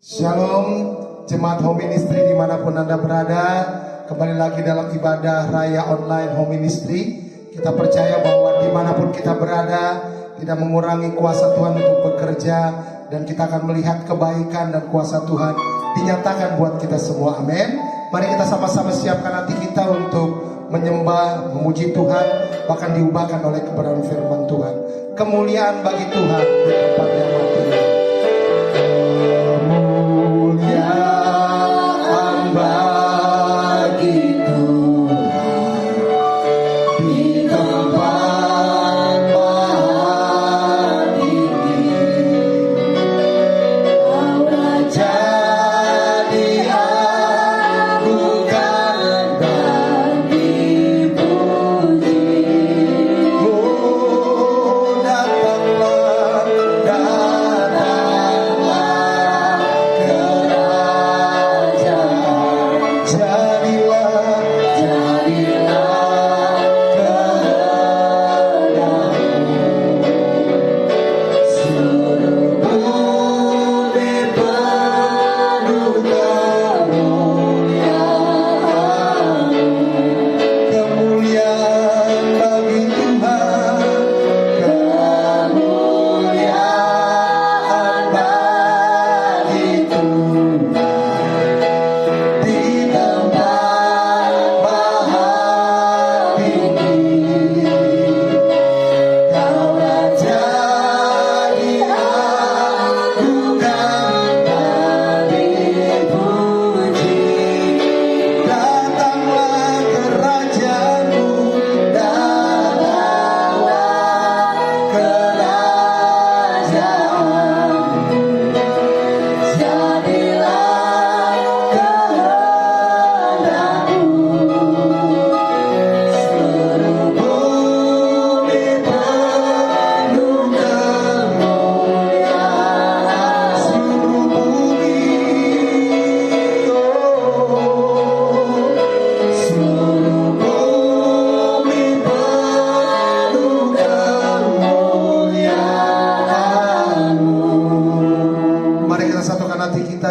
Shalom, jemaat Home Ministry dimanapun Anda berada. Kembali lagi dalam ibadah Raya Online Home Ministry. Kita percaya bahwa dimanapun kita berada, tidak mengurangi kuasa Tuhan untuk bekerja, dan kita akan melihat kebaikan dan kuasa Tuhan dinyatakan buat kita semua. Amin. Mari kita sama-sama siapkan hati kita untuk menyembah, memuji Tuhan, bahkan diubahkan oleh kebenaran firman Tuhan. Kemuliaan bagi Tuhan di tempat yang mati.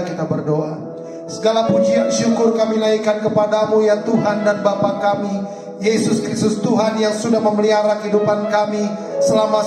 Kita berdoa. Segala pujian syukur kami naikkan kepadamu ya Tuhan dan Bapa kami, Yesus Kristus Tuhan yang sudah memelihara kehidupan kami selama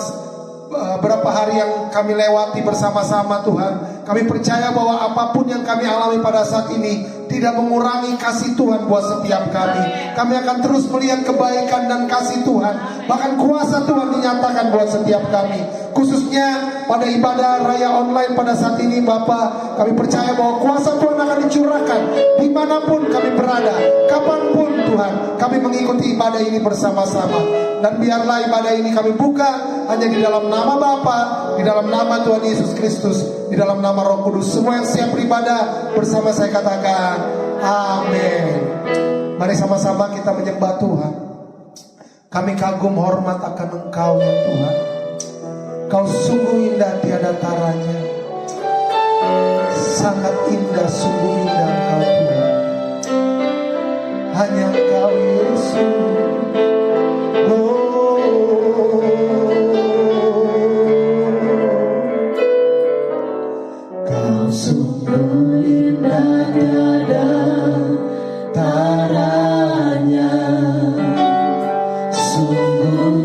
berapa hari yang kami lewati bersama-sama Tuhan. Kami percaya bahwa apapun yang kami alami pada saat ini tidak mengurangi kasih Tuhan buat setiap kami. Kami akan terus melihat kebaikan dan kasih Tuhan, bahkan kuasa Tuhan dinyatakan buat setiap kami. Khususnya pada ibadah Raya Online pada saat ini Bapak, kami percaya bahwa kuasa Tuhan akan dicurahkan dimanapun kami berada, kapanpun Tuhan. Kami mengikuti ibadah ini bersama-sama, dan biarlah ibadah ini kami buka hanya di dalam nama Bapa, di dalam nama Tuhan Yesus Kristus, di dalam nama Roh Kudus. Semua yang siap beribadah bersama saya katakan amin. Mari sama-sama kita menyembah Tuhan. Kami kagum hormat akan Engkau ya Tuhan. Kau sungguh indah tiada taranya. Sangat indah, sungguh indah Engkau Tuhan. Hanya Engkau Yesus. Kau sungguh indah tiada taranya. Sungguh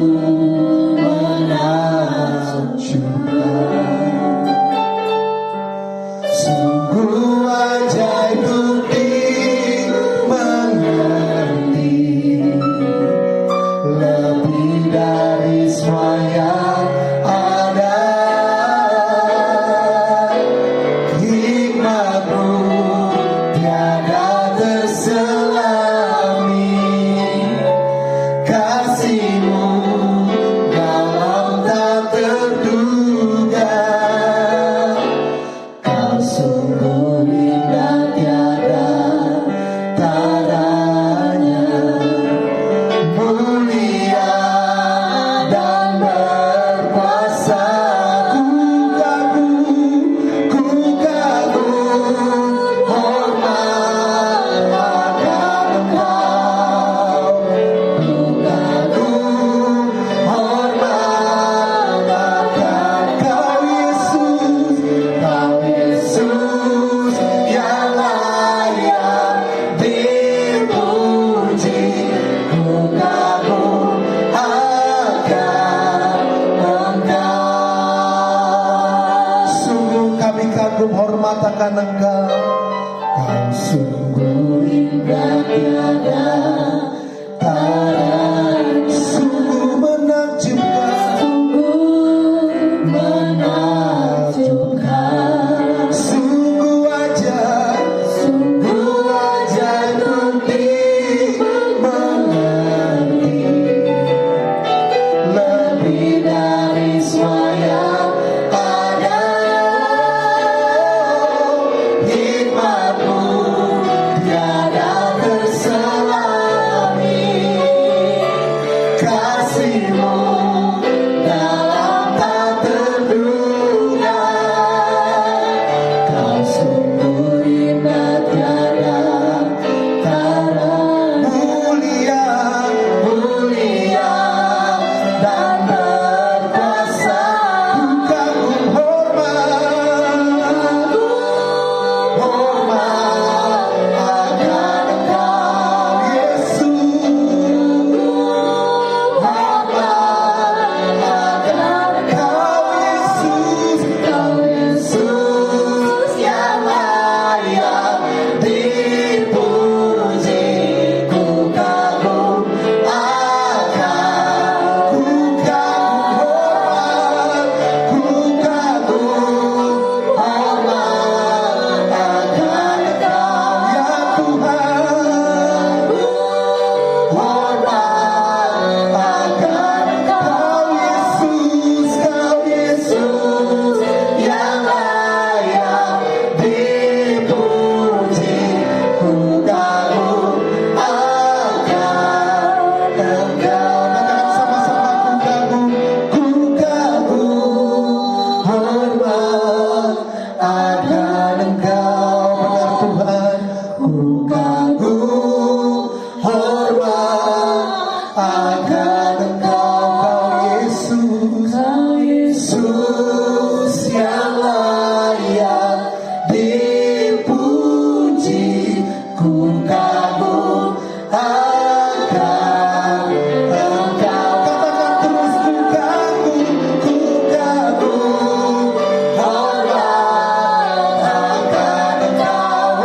sungguh ajaib untuk dimengerti, lebih dari semua yang ada. Hikmat-Mu tiada terselami, kasih-Mu dalam tak terduga. Kau sungguh indah tiada taranya, mulia dan berkuasa. Ku kagum hormat akan Engkau. Ku kagum hormat akan Kau Yesus, Kau Yesus. kagum hormat akan Engkau. Kau sungguh indah tiada tara, sungguh menakjubkan, sungguh ajaib untuk dimengerti, lebih dari semua yang ada. Hikmat-Mu tiada terselami, kasih-Mu dalam tak terduga. Kau sungguh indah tiada tara, mulia, mulia dan berkuasa. Ku kagum hormat, hormat akan Engkau Yesus, hormat akan Engkau Yesus, Kau Yesus yang layak dipuji. Ku kagum akan, ku kagum hormat, ku kagum hormat akan Engkau ya Tuhan, hormat akan Engkau Yesus, Kau Yesus yang layak dipuji. Ku kagum akan Engkau. Katakan sama-sama, ku kagum hormat akan Engkau. Benar Tuhan, ku kagum hormat akan Engkau, Kau Yesus yang layak dipuji. Ku kagum akan Engkau. Katakan terus, ku kagum hormat akan Engkau.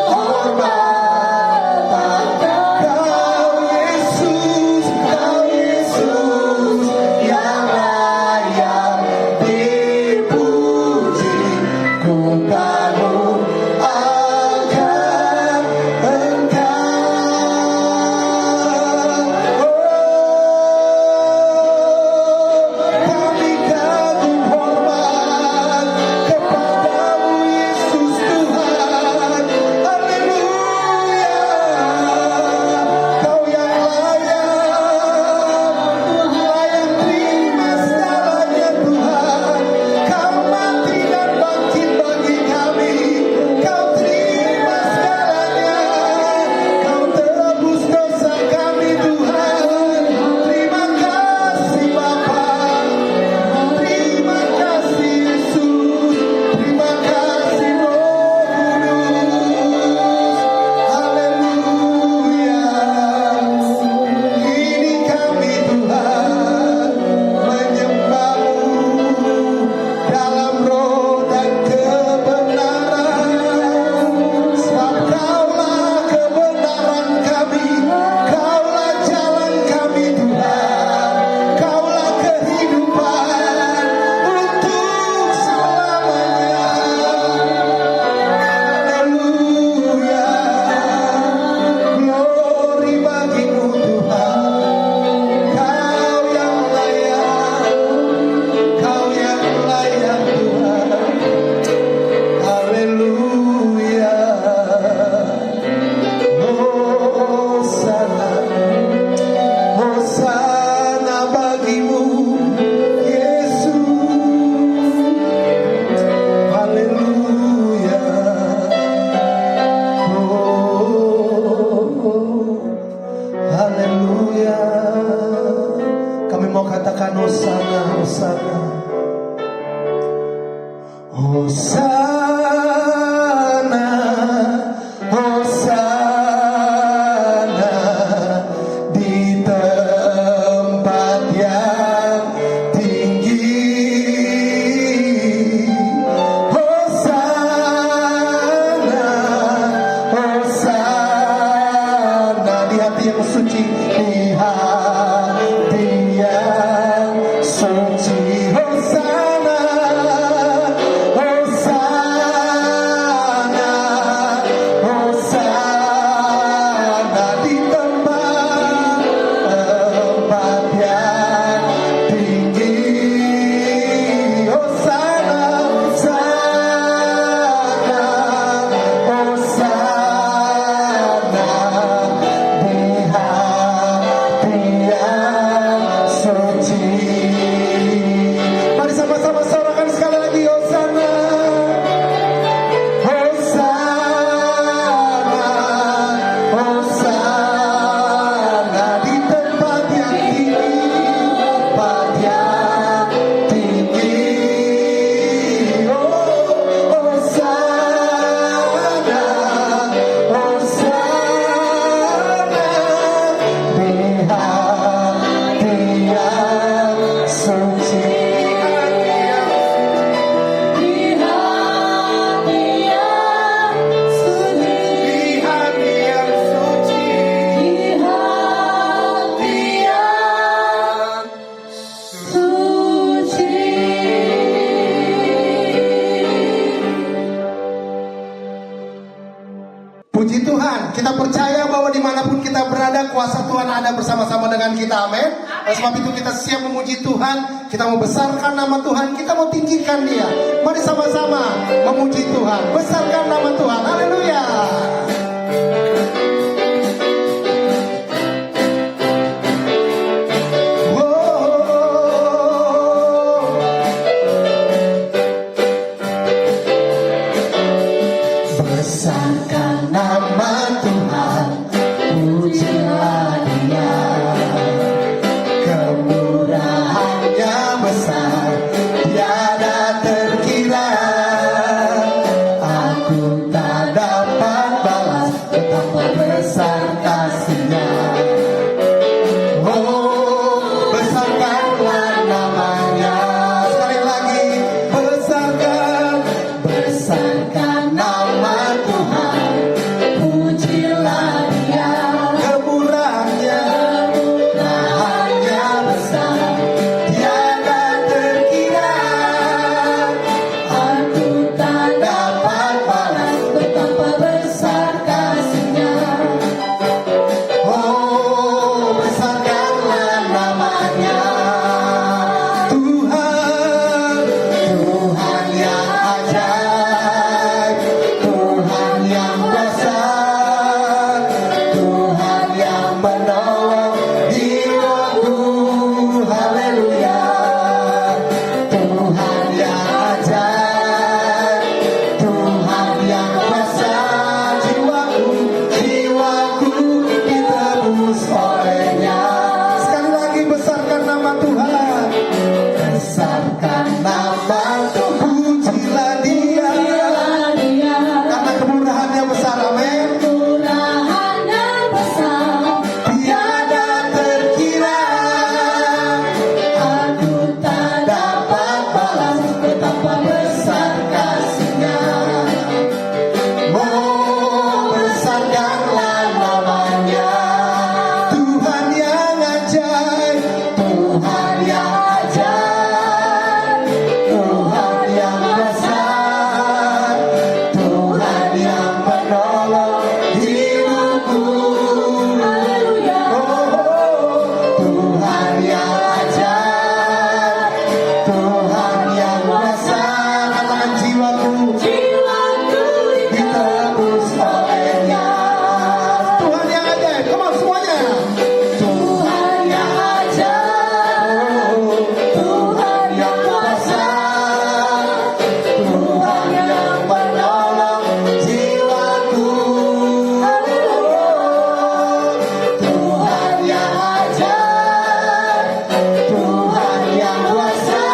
Hormat akan Kau Yesus, Kau Yesus yang layak dipuji. Ku kagum akan Engkau. Kami kagum hormat kepadamu Yesus Tuhan. Haleluya. Kau yang layak terima segalanya Tuhan. Kau mati dan bangkit bagi kami. Kau terima segalanya. Kau tebus dosa kami Tuhan. Terima kasih Bapa. Terima kasih Yesus. Terima kasih Roh Kudus. Haleluya. Ini kami Tuhan menyembah-Mu dalam roh dan kebenaran. Sebab Kaulah kebenaran kami, Kaulah jalan kami Tuhan, Kaulah kehidupan untuk selamanya. Haleluya. Glory bagi-Mu Tuhan. Kau yang layak, Kau yang layak Tuhan. Haleluya. Hosana, Hosana bagi-Mu Yesus. Haleluya. Haleluya. Kami mau katakan Hosana, Hosana. Hosana, Hosana di tempat yang tinggi. Kita percaya bahwa dimanapun kita berada, kuasa Tuhan ada bersama-sama dengan kita. Amin. Oleh sebab itu kita siap memuji Tuhan. Kita mau besarkan nama Tuhan. Kita mau tinggikan Dia. Mari sama-sama memuji Tuhan. Besarkan nama Tuhan. Haleluya. Besarkan nama Tuhan, pujilah Dia. Kemurahannya besar, tiada terkira. Aku tak dapat balas betapa besar kasih-Nya. Oh, besarkanlah namanya. Sekali lagi, besarkan. Besarkan nama Tuhan, pujilah Dia. Kemurahannya Kemurahannya besar, tiada terkira. Aku tak dapat balas betapa besar kasih-Nya. Oh, besarkanlah namanya. Tuhan, Tuhan yang ajaib, Tuhan yang kuasa, Tuhan yang menolong jiwaku. Haleluya. Tuhan yang ajaib, Tuhan yang kuasa, jiwaku ditebus oleh-Nya. sekali lagi besarkan nama Tuhan. Besarkan nama Tuhan, Pujilah Dia. pujilah Dia. Karena kemurahannya besar. Amin. Kemurahannya besar, Tiada terkira. aku tak dapat balas betapa besar kasih-Nya. Oh, besarkanlah namanya. Tuhan yang ajaib. Tuhan yang ajaib, Tuhan yang besar, Tuhan yang menolong hidupku. Haleluya. Tuhan yang ajaib, Tuhan yang besar, Katakan jiwaku. jiwaku ditebus oleh-Nya. Tuhan yang ajaib. Come on semuanya. Tuhan yang ajaib, Tuhan yang kuasa, Tuhan yang menolong jiwaku. Haleluya. Tuhan yang ajaib, Tuhan yang kuasa,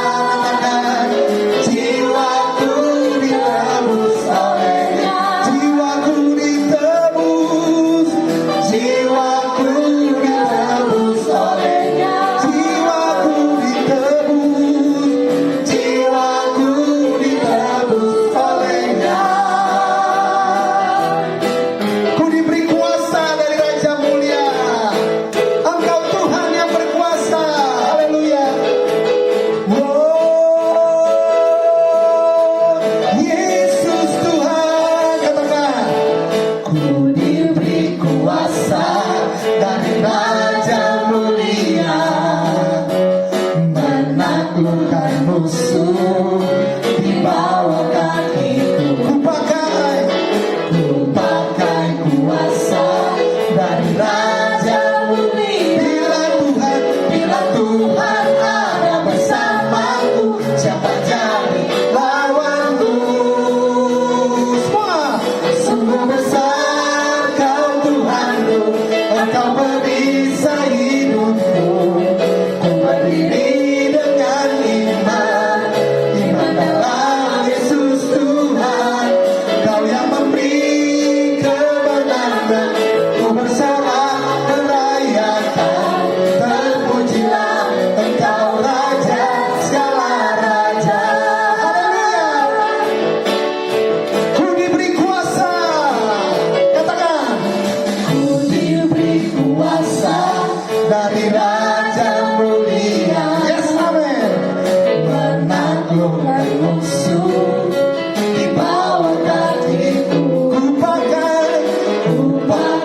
jiwaku ditebus oleh-Nya. Jiwaku ditebus. Jiwaku ditebus oleh-Nya. Jiwaku ditebus. Jiwaku ditebus oleh-Nya. Ku diberi kuasa dari Raja Mulia. Engkau Tuhan yang berkuasa. Haleluya. Yesus Tuhan. Katakan. Ku diberi kuasa dari Raja Mulia, menaklukkan musuh di bawah kakiku. Ku pakai. Ku pakai kuasa dari Raja Mulia. Bila Tuhan ada bersamaku, siapa jadi lawanku? Semua. Sungguh besar Kau Tuhanku, Engkau perisai hidupku. Ku berdiri dengan iman, iman dalam Yesus Tuhan. Kau yang memberi kebenaran, ku bersorak merayakan. Terpujilah Engkau Raja segala raja. Haleluya. Ku diberi kuasa. Katakan. Ku diberi kuasa dari Raja Mulia. Yes, amen. Menaklukkan musuh di bawah kakiku. Ku pakai. Ku pakai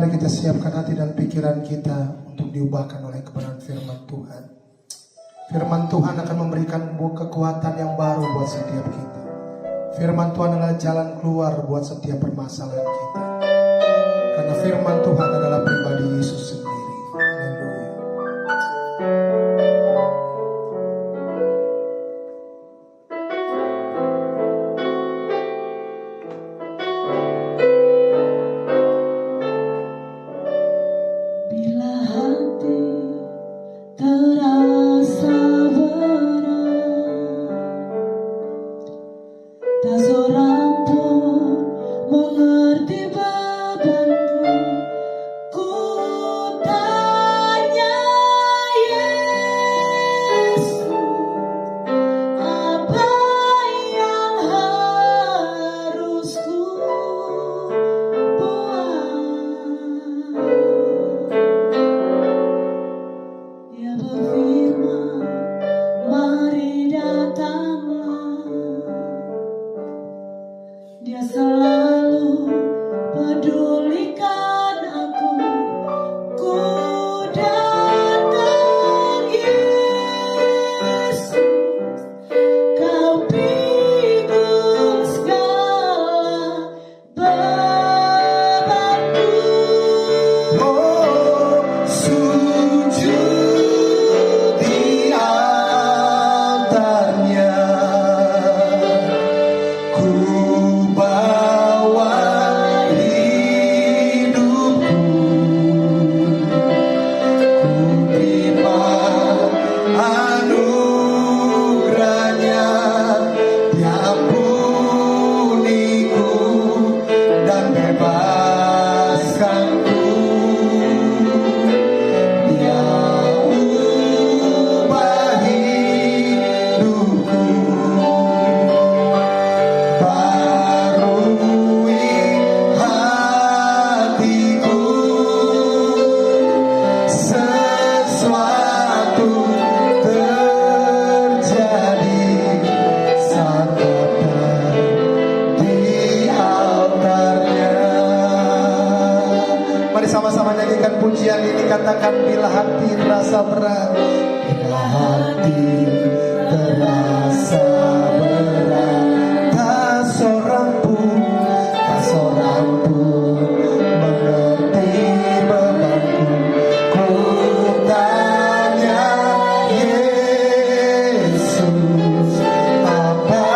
Mari kita siapkan hati dan pikiran kita untuk diubahkan oleh kebenaran firman Tuhan. Firman Tuhan akan memberikan kekuatan yang baru buat setiap kita. Firman Tuhan adalah jalan keluar buat setiap permasalahan kita. Karena firman Tuhan adalah pribadi Yesus sendiri. Haleluya. Bila hati terasa berat, tak seorang pun mengerti bebanku. Ku tanya Yesus, apa yang harus ku buat? Dia berfirman, mari datanglah. Dia selalu pedulikan aku. Ku datang Yesus, kau pikul segala bebanku. Oh, sujud di altarnya, ku bawa hidupku, ku terima anugerahnya, Dia ampuniku dan bebaskanku. Dia ubah hidupku, barui hatiku, sesuatu terjadi saat datang di altarnya. Mari sama-sama nyanyikan pujian ini, katakan bila hati terasa berat. Bila hati terasa berat, tak seorang pun mengerti bebanku. Ku tanya Yesus, apa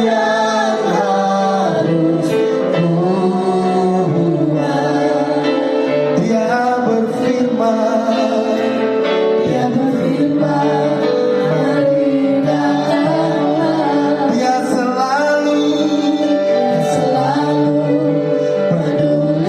yang harus ku buat? Dia berfirman, mari datanglah. Dia selalu peduli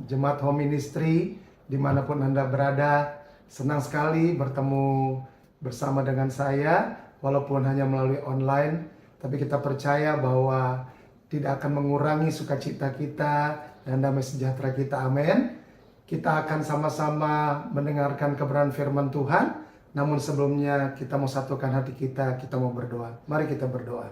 Jemaat Home Ministry dimanapun Anda berada. Senang sekali bertemu bersama dengan saya, walaupun hanya melalui online, tapi kita percaya bahwa tidak akan mengurangi sukacita kita dan damai sejahtera kita. Amin. Kita akan sama-sama mendengarkan kebenaran firman Tuhan. Namun sebelumnya kita mau satukan hati kita mau berdoa. Mari kita berdoa.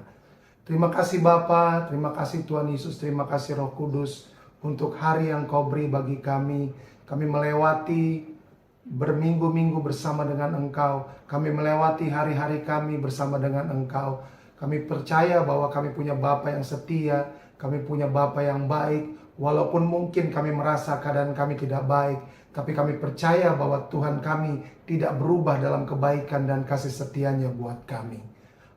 Terima kasih Bapa, terima kasih Tuhan Yesus, terima kasih Roh Kudus untuk hari yang Kau beri bagi kami. Kami melewati berminggu-minggu bersama dengan Engkau. Kami melewati hari-hari kami bersama dengan Engkau. Kami percaya bahwa kami punya Bapa yang setia, kami punya Bapa yang baik. Walaupun mungkin kami merasa keadaan kami tidak baik, tapi kami percaya bahwa Tuhan kami tidak berubah dalam kebaikan dan kasih setianya buat kami.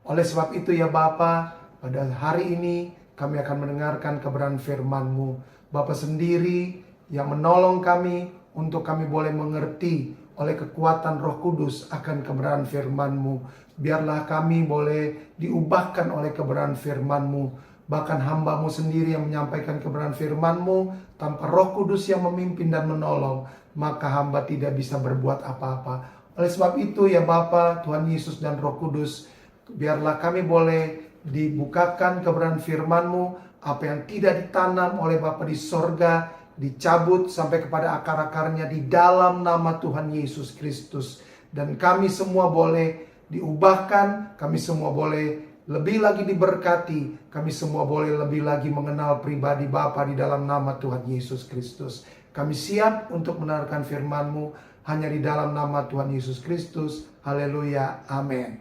Oleh sebab itu ya Bapa, pada hari ini kami akan mendengarkan kebenaran firman-Mu. Bapa sendiri yang menolong kami untuk kami boleh mengerti oleh kekuatan Roh Kudus akan kebenaran firman-Mu. Biarlah kami boleh diubahkan oleh kebenaran firman-Mu. Bahkan hamba-Mu sendiri yang menyampaikan kebenaran firman-Mu, tanpa Roh Kudus yang memimpin dan menolong, maka hamba tidak bisa berbuat apa-apa. Oleh sebab itu ya Bapa, Tuhan Yesus dan Roh Kudus, biarlah kami boleh dibukakan kebenaran firman-Mu. Apa yang tidak ditanam oleh Bapa di sorga, dicabut sampai kepada akar-akarnya di dalam nama Tuhan Yesus Kristus. Dan kami semua boleh diubahkan, kami semua boleh lebih lagi diberkati, kami semua boleh lebih lagi mengenal pribadi Bapa di dalam nama Tuhan Yesus Kristus. Kami siap untuk mendengarkan firman-Mu hanya di dalam nama Tuhan Yesus Kristus. Haleluya, amin.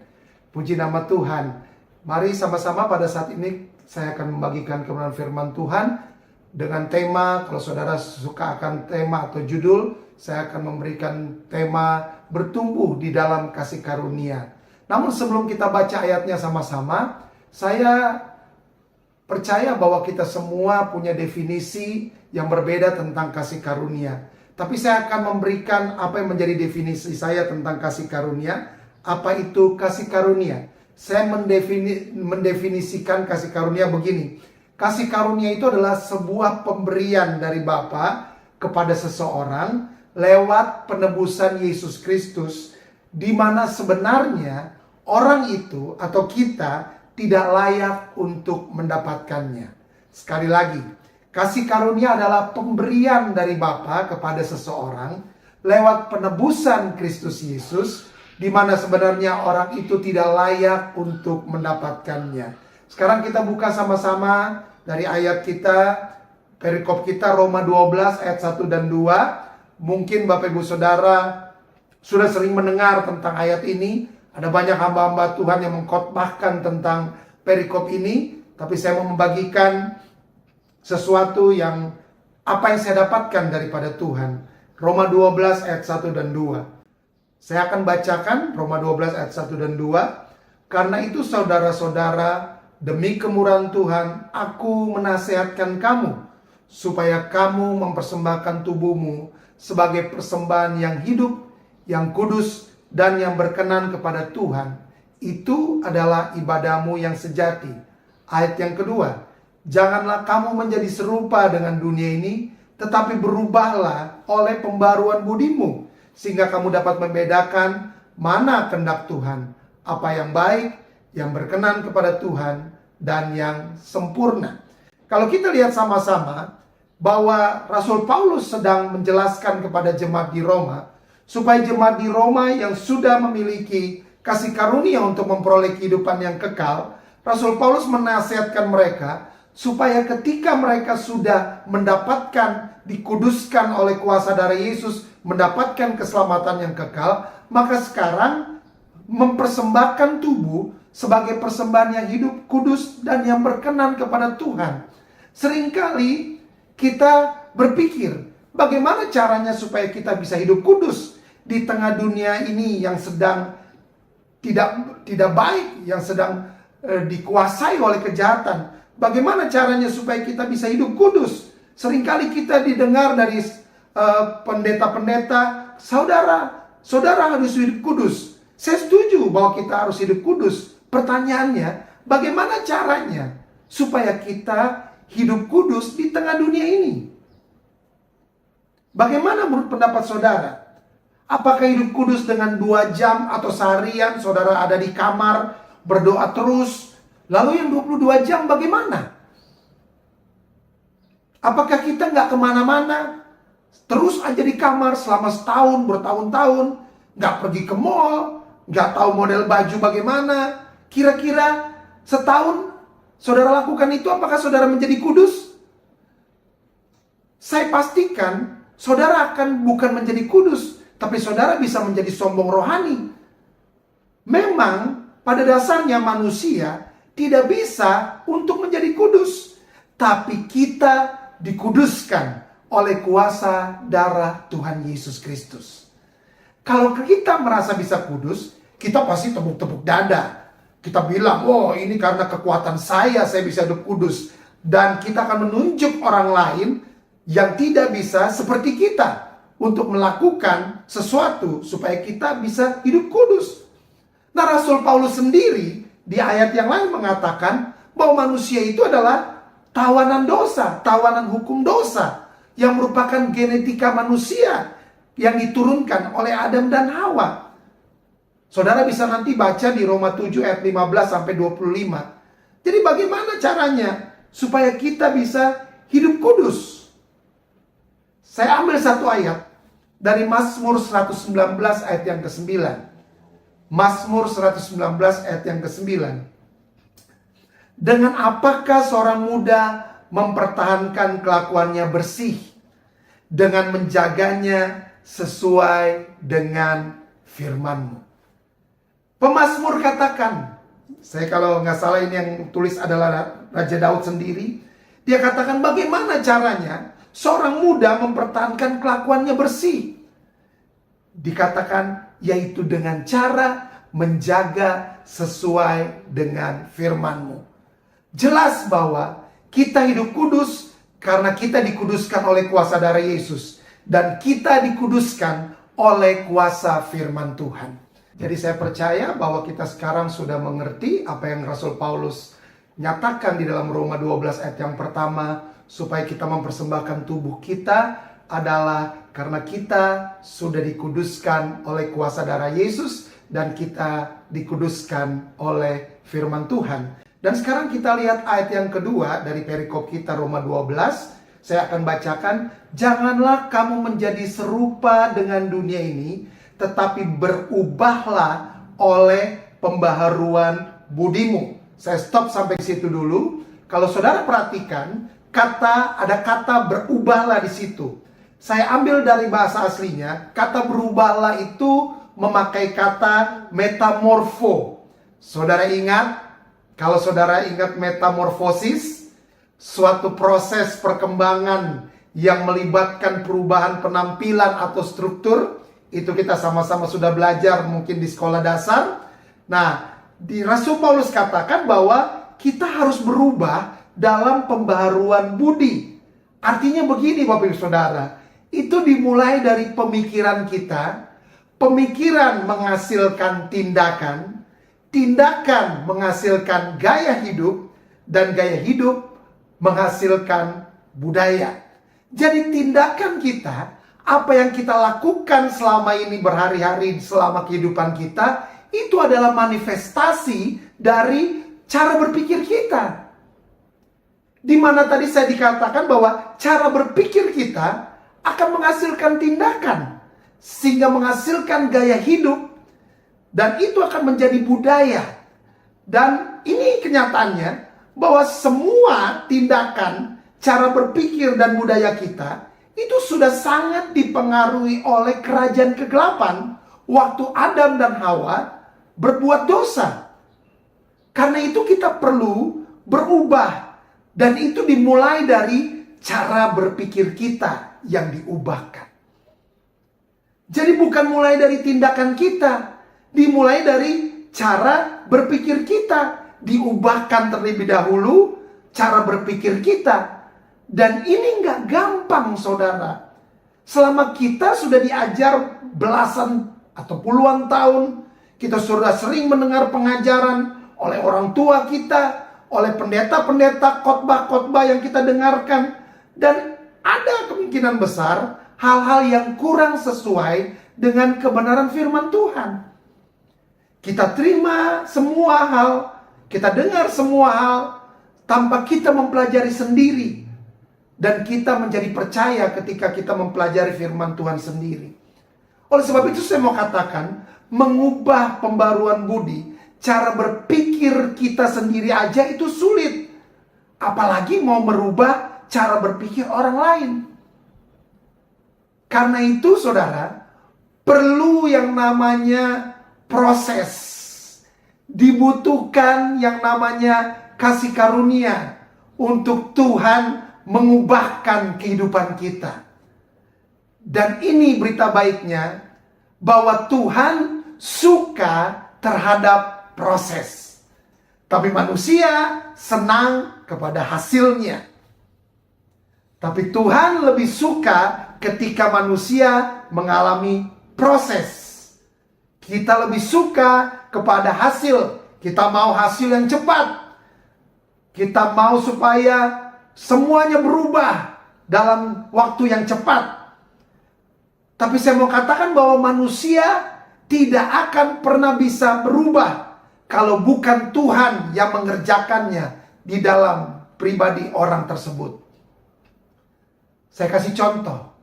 Puji nama Tuhan. Mari sama-sama pada saat ini saya akan membagikan kebenaran firman Tuhan dengan tema, kalau saudara suka akan tema atau judul, saya akan memberikan tema bertumbuh di dalam kasih karunia. Namun sebelum kita baca ayatnya sama-sama, saya percaya bahwa kita semua punya definisi yang berbeda tentang kasih karunia. Tapi saya akan memberikan apa yang menjadi definisi saya tentang kasih karunia. Apa itu kasih karunia? Saya mendefinisikan kasih karunia begini. Kasih karunia itu adalah sebuah pemberian dari Bapa kepada seseorang lewat penebusan Yesus Kristus, di mana sebenarnya orang itu atau kita tidak layak untuk mendapatkannya. Sekali lagi, kasih karunia adalah pemberian dari Bapa kepada seseorang lewat penebusan Kristus Yesus, di mana sebenarnya orang itu tidak layak untuk mendapatkannya. Sekarang kita buka sama-sama dari ayat kita, perikop kita Roma 12 ayat 1 dan 2. Mungkin Bapak Ibu Saudara sudah sering mendengar tentang ayat ini. Ada banyak hamba-hamba Tuhan yang mengkhotbahkan tentang perikop ini. Tapi saya mau membagikan sesuatu yang apa yang saya dapatkan daripada Tuhan. Roma 12 ayat 1 dan 2. Saya akan bacakan Roma 12 ayat 1 dan 2. Karena itu saudara-saudara, demi kemurahan Tuhan, aku menasihatkan kamu, supaya kamu mempersembahkan tubuhmu sebagai persembahan yang hidup, yang kudus, dan yang berkenan kepada Tuhan. Itu adalah ibadahmu yang sejati. Ayat yang kedua, janganlah kamu menjadi serupa dengan dunia ini, tetapi berubahlah oleh pembaruan budimu, sehingga kamu dapat membedakan mana kehendak Tuhan, apa yang baik, yang berkenan kepada Tuhan, dan yang sempurna. Kalau kita lihat sama-sama bahwa Rasul Paulus sedang menjelaskan kepada jemaat di Roma, supaya jemaat di Roma yang sudah memiliki kasih karunia untuk memperoleh kehidupan yang kekal, Rasul Paulus menasihatkan mereka supaya ketika mereka sudah mendapatkan, dikuduskan oleh kuasa darah Yesus, mendapatkan keselamatan yang kekal, maka sekarang mempersembahkan tubuh sebagai persembahan yang hidup, kudus, dan yang berkenan kepada Tuhan. Seringkali kita berpikir, bagaimana caranya supaya kita bisa hidup kudus di tengah dunia ini yang sedang tidak baik, yang sedang dikuasai oleh kejahatan. Bagaimana caranya supaya kita bisa hidup kudus? Seringkali kita didengar dari pendeta-pendeta, saudara harus hidup kudus. Saya setuju bahwa kita harus hidup kudus. Pertanyaannya, bagaimana caranya supaya kita hidup kudus di tengah dunia ini? Bagaimana menurut pendapat saudara? Apakah hidup kudus dengan 2 jam atau seharian saudara ada di kamar berdoa terus? Lalu yang 22 jam bagaimana? Apakah kita nggak kemana-mana? Terus aja di kamar selama setahun, bertahun-tahun, nggak pergi ke mall, nggak tahu model baju bagaimana? Kira-kira setahun saudara lakukan itu, apakah saudara menjadi kudus? Saya pastikan saudara akan bukan menjadi kudus, tapi saudara bisa menjadi sombong rohani. Memang pada dasarnya manusia tidak bisa untuk menjadi kudus, tapi kita dikuduskan oleh kuasa darah Tuhan Yesus Kristus. Kalau kita merasa bisa kudus, kita pasti tepuk-tepuk dada. Kita bilang, oh ini karena kekuatan saya bisa hidup kudus. Dan kita akan menunjuk orang lain yang tidak bisa seperti kita untuk melakukan sesuatu supaya kita bisa hidup kudus. Nah, Rasul Paulus sendiri di ayat yang lain mengatakan bahwa manusia itu adalah tawanan dosa, tawanan hukum dosa, yang merupakan genetika manusia yang diturunkan oleh Adam dan Hawa. Saudara bisa nanti baca di Roma 7 ayat 15 sampai 25. Jadi bagaimana caranya supaya kita bisa hidup kudus? Saya ambil satu ayat dari Mazmur 119 ayat yang ke-9. Mazmur 119 ayat yang ke-9. Dengan apakah seorang muda mempertahankan kelakuannya bersih, dengan menjaganya sesuai dengan firman-Mu. Pemazmur katakan, saya kalau nggak salah ini yang tulis adalah Raja Daud sendiri. Dia katakan bagaimana caranya seorang muda mempertahankan kelakuannya bersih. Dikatakan yaitu dengan cara menjaga sesuai dengan firman-Mu. Jelas bahwa kita hidup kudus karena kita dikuduskan oleh kuasa darah Yesus. Dan kita dikuduskan oleh kuasa firman Tuhan. Jadi saya percaya bahwa kita sekarang sudah mengerti apa yang Rasul Paulus nyatakan di dalam Roma 12 ayat yang pertama. Supaya kita mempersembahkan tubuh kita adalah karena kita sudah dikuduskan oleh kuasa darah Yesus. Dan kita dikuduskan oleh firman Tuhan. Dan sekarang kita lihat ayat yang kedua dari perikop kita Roma 12. Saya akan bacakan. Janganlah kamu menjadi serupa dengan dunia ini, tetapi berubahlah oleh pembaharuan budimu. Saya stop sampai situ dulu. Kalau saudara perhatikan, ada kata berubahlah di situ. Saya ambil dari bahasa aslinya, kata berubahlah itu memakai kata metamorfo. Saudara ingat, kalau saudara ingat metamorfosis, suatu proses perkembangan yang melibatkan perubahan penampilan atau struktur, itu kita sama-sama sudah belajar mungkin di sekolah dasar. Nah, di Rasul Paulus katakan bahwa kita harus berubah dalam pembaharuan budi. Artinya begini Bapak Ibu Saudara, itu dimulai dari pemikiran kita. Pemikiran menghasilkan tindakan, tindakan menghasilkan gaya hidup, dan gaya hidup menghasilkan budaya. Jadi tindakan kita, apa yang kita lakukan selama ini berhari-hari selama kehidupan kita, itu adalah manifestasi dari cara berpikir kita. Di mana tadi saya dikatakan bahwa cara berpikir kita akan menghasilkan tindakan, sehingga menghasilkan gaya hidup, dan itu akan menjadi budaya. Dan ini kenyataannya bahwa semua tindakan, cara berpikir dan budaya kita itu sudah sangat dipengaruhi oleh kerajaan kegelapan waktu Adam dan Hawa berbuat dosa. Karena itu kita perlu berubah. Dan itu dimulai dari cara berpikir kita yang diubahkan. Jadi bukan mulai dari tindakan kita. Dimulai dari cara berpikir kita. Diubahkan terlebih dahulu cara berpikir kita. Dan ini nggak gampang saudara. Selama kita sudah diajar belasan atau puluhan tahun. Kita sudah sering mendengar pengajaran oleh orang tua kita, oleh pendeta-pendeta, khotbah-khotbah yang kita dengarkan. Dan ada kemungkinan besar hal-hal yang kurang sesuai dengan kebenaran firman Tuhan. Kita terima semua hal, kita dengar semua hal tanpa kita mempelajari sendiri. Dan kita menjadi percaya ketika kita mempelajari firman Tuhan sendiri. Oleh sebab itu saya mau katakan, mengubah pembaruan budi, cara berpikir kita sendiri aja itu sulit. Apalagi mau merubah cara berpikir orang lain. Karena itu saudara, perlu yang namanya proses. Dibutuhkan yang namanya kasih karunia untuk Tuhan mengubahkan kehidupan kita. Dan ini berita baiknya, bahwa Tuhan suka terhadap proses. Tapi manusia senang kepada hasilnya. Tapi Tuhan lebih suka ketika manusia mengalami proses. Kita lebih suka kepada hasil. Kita mau hasil yang cepat. Kita mau supaya semuanya berubah dalam waktu yang cepat. Tapi saya mau katakan bahwa manusia tidak akan pernah bisa berubah kalau bukan Tuhan yang mengerjakannya di dalam pribadi orang tersebut. Saya kasih contoh.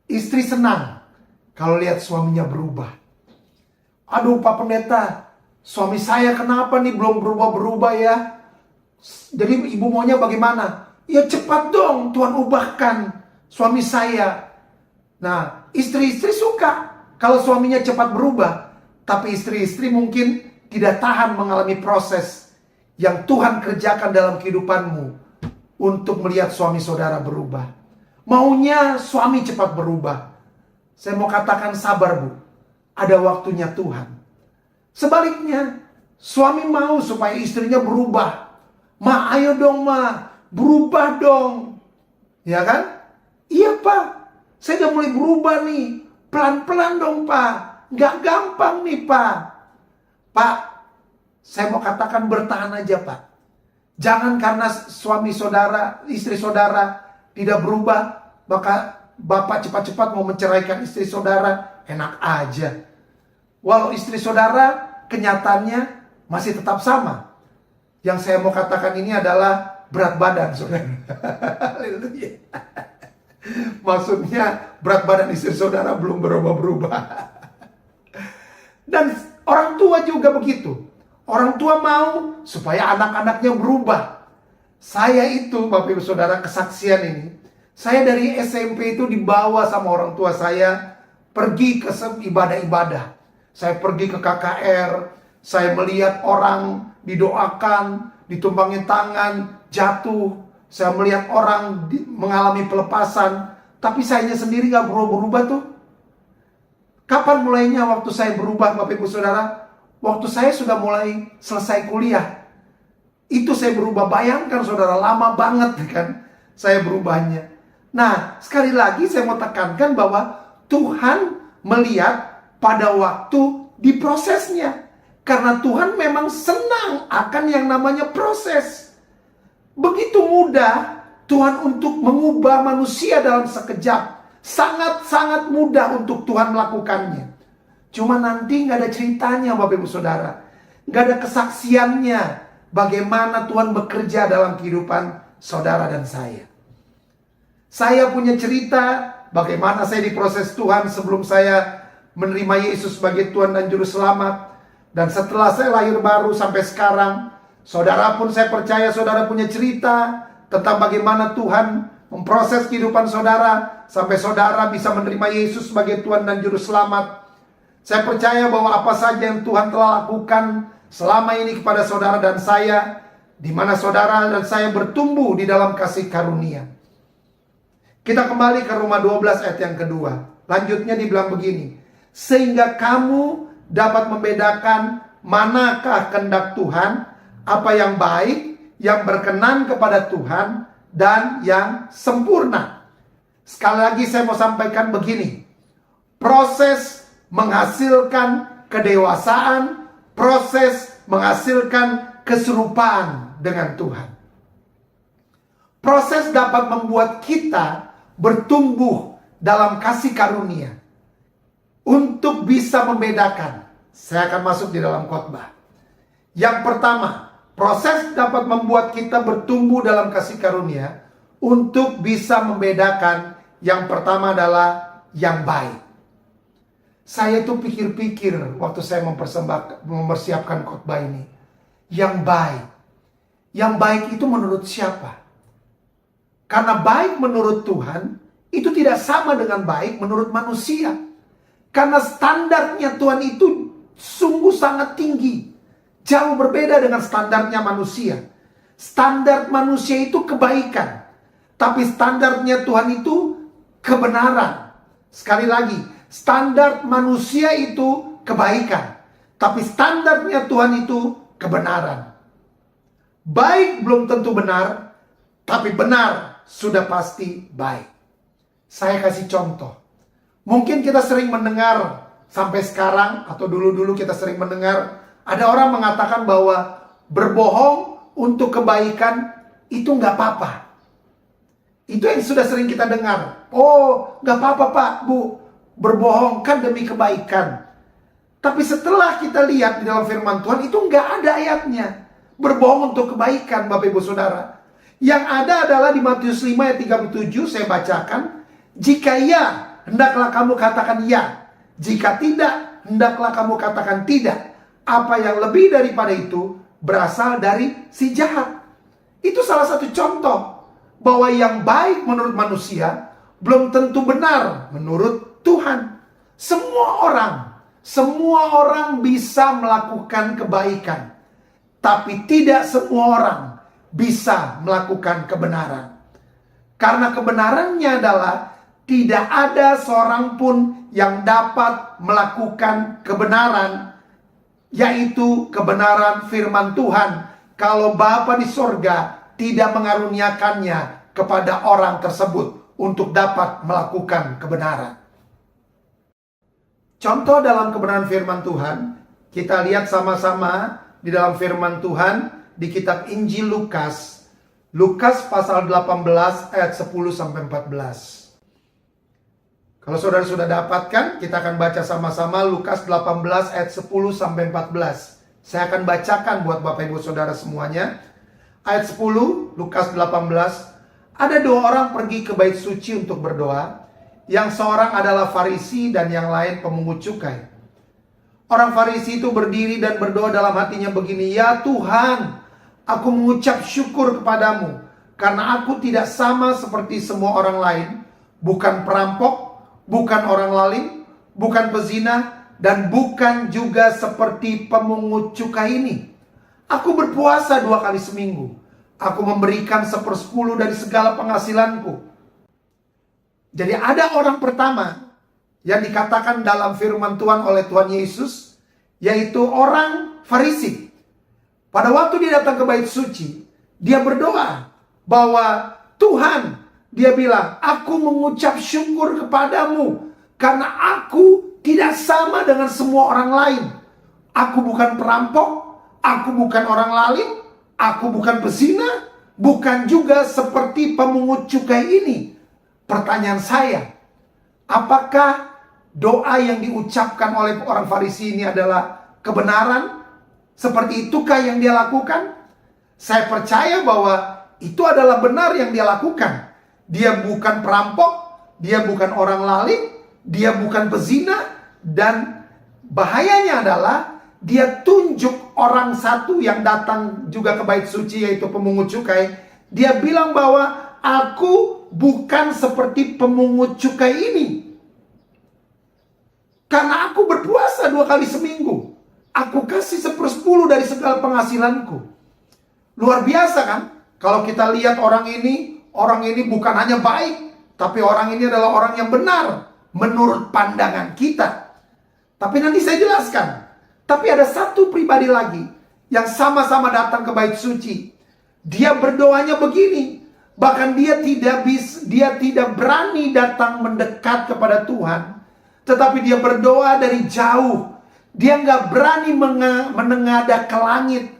Istri senang kalau lihat suaminya berubah. Aduh Pak Pendeta, suami saya kenapa nih belum berubah-berubah ya? Jadi ibu maunya bagaimana? Ya cepat dong Tuhan ubahkan suami saya. Nah, istri-istri suka kalau suaminya cepat berubah. Tapi istri-istri mungkin tidak tahan mengalami proses yang Tuhan kerjakan dalam kehidupanmu untuk melihat suami saudara berubah. Maunya suami cepat berubah. Saya mau katakan sabar Bu, ada waktunya Tuhan. Sebaliknya, suami mau supaya istrinya berubah. Ma, ayo dong ma, berubah dong. Ya kan? Iya Pak, saya udah mulai berubah nih. Pelan-pelan dong Pak, nggak gampang nih Pak. Pak, saya mau katakan bertahan aja Pak. Jangan karena suami saudara, istri saudara tidak berubah, maka Bapak cepat-cepat mau menceraikan istri saudara. Enak aja. Walau istri saudara kenyataannya masih tetap sama. Yang saya mau katakan ini adalah berat badan saudara. Maksudnya berat badan istri saudara belum berubah-berubah. Dan orang tua juga begitu. Orang tua mau supaya anak-anaknya berubah. Saya itu Bapak Ibu Saudara, kesaksian ini, saya dari SMP itu dibawa sama orang tua saya pergi ke ibadah-ibadah. Saya pergi ke KKR, saya melihat orang didoakan, ditumpangin tangan, jatuh. Saya melihat orang mengalami pelepasan, tapi saya sendiri gak berubah-berubah tuh. Kapan mulainya waktu saya berubah Bapak Ibu Saudara? Waktu saya sudah mulai selesai kuliah. Itu saya berubah. Bayangkan saudara, lama banget kan saya berubahnya. Nah, sekali lagi saya mau tekankan bahwa Tuhan melihat pada waktu di prosesnya. Karena Tuhan memang senang akan yang namanya proses. Begitu mudah Tuhan untuk mengubah manusia dalam sekejap. Sangat-sangat mudah untuk Tuhan melakukannya. Cuma nanti gak ada ceritanya Bapak Ibu Saudara. Gak ada kesaksiannya bagaimana Tuhan bekerja dalam kehidupan saudara dan saya. Saya punya cerita bagaimana saya diproses Tuhan sebelum saya menerima Yesus sebagai Tuhan dan Juru Selamat. Dan setelah saya lahir baru sampai sekarang, saudara pun saya percaya saudara punya cerita tentang bagaimana Tuhan memproses kehidupan saudara sampai saudara bisa menerima Yesus sebagai Tuhan dan Juru Selamat. Saya percaya bahwa apa saja yang Tuhan telah lakukan selama ini kepada saudara dan saya, di mana saudara dan saya bertumbuh di dalam kasih karunia. Kita kembali ke Roma 12 ayat yang kedua. Lanjutnya dibilang begini, sehingga kamu dapat membedakan manakah kehendak Tuhan, apa yang baik, yang berkenan kepada Tuhan, dan yang sempurna. Sekali lagi saya mau sampaikan begini, proses menghasilkan kedewasaan, proses menghasilkan keserupaan dengan Tuhan. Proses dapat membuat kita bertumbuh dalam kasih karunia untuk bisa membedakan. Saya akan masuk di dalam khotbah. Yang pertama, proses dapat membuat kita bertumbuh dalam kasih karunia untuk bisa membedakan. Yang pertama adalah yang baik. Saya tuh pikir-pikir waktu saya mempersiapkan khotbah ini. Yang baik. Yang baik itu menurut siapa? Karena baik menurut Tuhan itu tidak sama dengan baik menurut manusia. Karena standarnya Tuhan itu sungguh sangat tinggi. Jauh berbeda dengan standarnya manusia. Standar manusia itu kebaikan. Tapi standarnya Tuhan itu kebenaran. Sekali lagi, standar manusia itu kebaikan. Tapi standarnya Tuhan itu kebenaran. Baik belum tentu benar, tapi benar sudah pasti baik. Saya kasih contoh. Mungkin kita sering mendengar sampai sekarang, atau dulu-dulu kita sering mendengar, ada orang mengatakan bahwa berbohong untuk kebaikan itu nggak apa-apa. Itu yang sudah sering kita dengar. Oh, nggak apa-apa Pak, Bu, berbohong kan demi kebaikan. Tapi setelah kita lihat di dalam firman Tuhan, itu nggak ada ayatnya berbohong untuk kebaikan, Bapak Ibu Saudara. Yang ada adalah di Matius 5 ayat 37, saya bacakan. Jika ya, hendaklah kamu katakan ya. Jika tidak, hendaklah kamu katakan tidak. Apa yang lebih daripada itu berasal dari si jahat. Itu salah satu contoh bahwa yang baik menurut manusia belum tentu benar menurut Tuhan. Semua orang bisa melakukan kebaikan, tapi tidak semua orang bisa melakukan kebenaran. Karena kebenarannya adalah tidak ada seorang pun yang dapat melakukan kebenaran, yaitu kebenaran firman Tuhan, kalau Bapa di sorga tidak mengaruniakannya kepada orang tersebut untuk dapat melakukan kebenaran. Contoh dalam kebenaran firman Tuhan, kita lihat sama-sama di dalam firman Tuhan di kitab Injil Lukas. Lukas pasal 18 ayat 10-14. Kalau saudara sudah dapatkan, kita akan baca sama-sama Lukas 18 ayat 10-14. Saya akan bacakan buat Bapak Ibu Saudara semuanya. Ayat 10, Lukas 18. Ada dua orang pergi ke bait suci untuk berdoa. Yang seorang adalah Farisi dan yang lain pemungut cukai. Orang Farisi itu berdiri dan berdoa dalam hatinya begini, "Ya Tuhan, aku mengucap syukur kepadamu, karena aku tidak sama seperti semua orang lain, bukan perampok, bukan orang lalim, bukan pezina, dan bukan juga seperti pemungut cukai ini. Aku berpuasa 2 kali seminggu. Aku memberikan 1/10 dari segala penghasilanku." Jadi ada orang pertama yang dikatakan dalam firman Tuhan oleh Tuhan Yesus, yaitu orang Farisi. Pada waktu dia datang ke bait suci, dia berdoa bahwa Tuhan, dia bilang, "Aku mengucap syukur kepadamu karena aku tidak sama dengan semua orang lain. Aku bukan perampok, aku bukan orang lalim, aku bukan pezina, bukan juga seperti pemungut cukai ini." Pertanyaan saya, apakah doa yang diucapkan oleh orang Farisi ini adalah kebenaran? Seperti itukah yang dia lakukan? Saya percaya bahwa itu adalah benar yang dia lakukan. Dia bukan perampok, dia bukan orang lalim, dia bukan pezina, dan bahayanya adalah dia tunjuk orang satu yang datang juga ke bait suci, yaitu pemungut cukai. Dia bilang bahwa aku bukan seperti pemungut cukai ini, karena aku berpuasa 2 kali seminggu. Aku kasih 1/10 dari segala penghasilanku. Luar biasa kan? Kalau kita lihat orang ini bukan hanya baik, tapi orang ini adalah orang yang benar menurut pandangan kita. Tapi nanti saya jelaskan. Tapi ada satu pribadi lagi yang sama-sama datang ke bait suci. Dia berdoanya begini. Bahkan dia tidak berani datang mendekat kepada Tuhan, tetapi dia berdoa dari jauh. Dia nggak berani menengadah ke langit,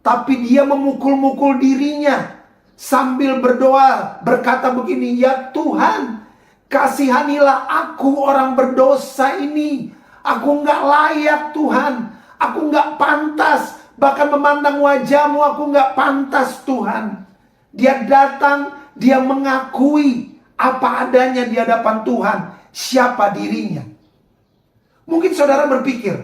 tapi dia memukul-mukul dirinya sambil berdoa, berkata begini, "Ya Tuhan, Kasihanilah aku orang berdosa ini. Aku nggak layak Tuhan. Aku nggak pantas. Bahkan memandang wajah-Mu aku nggak pantas Tuhan. Dia datang, dia mengakui apa adanya di hadapan Tuhan. Siapa dirinya. Mungkin saudara berpikir,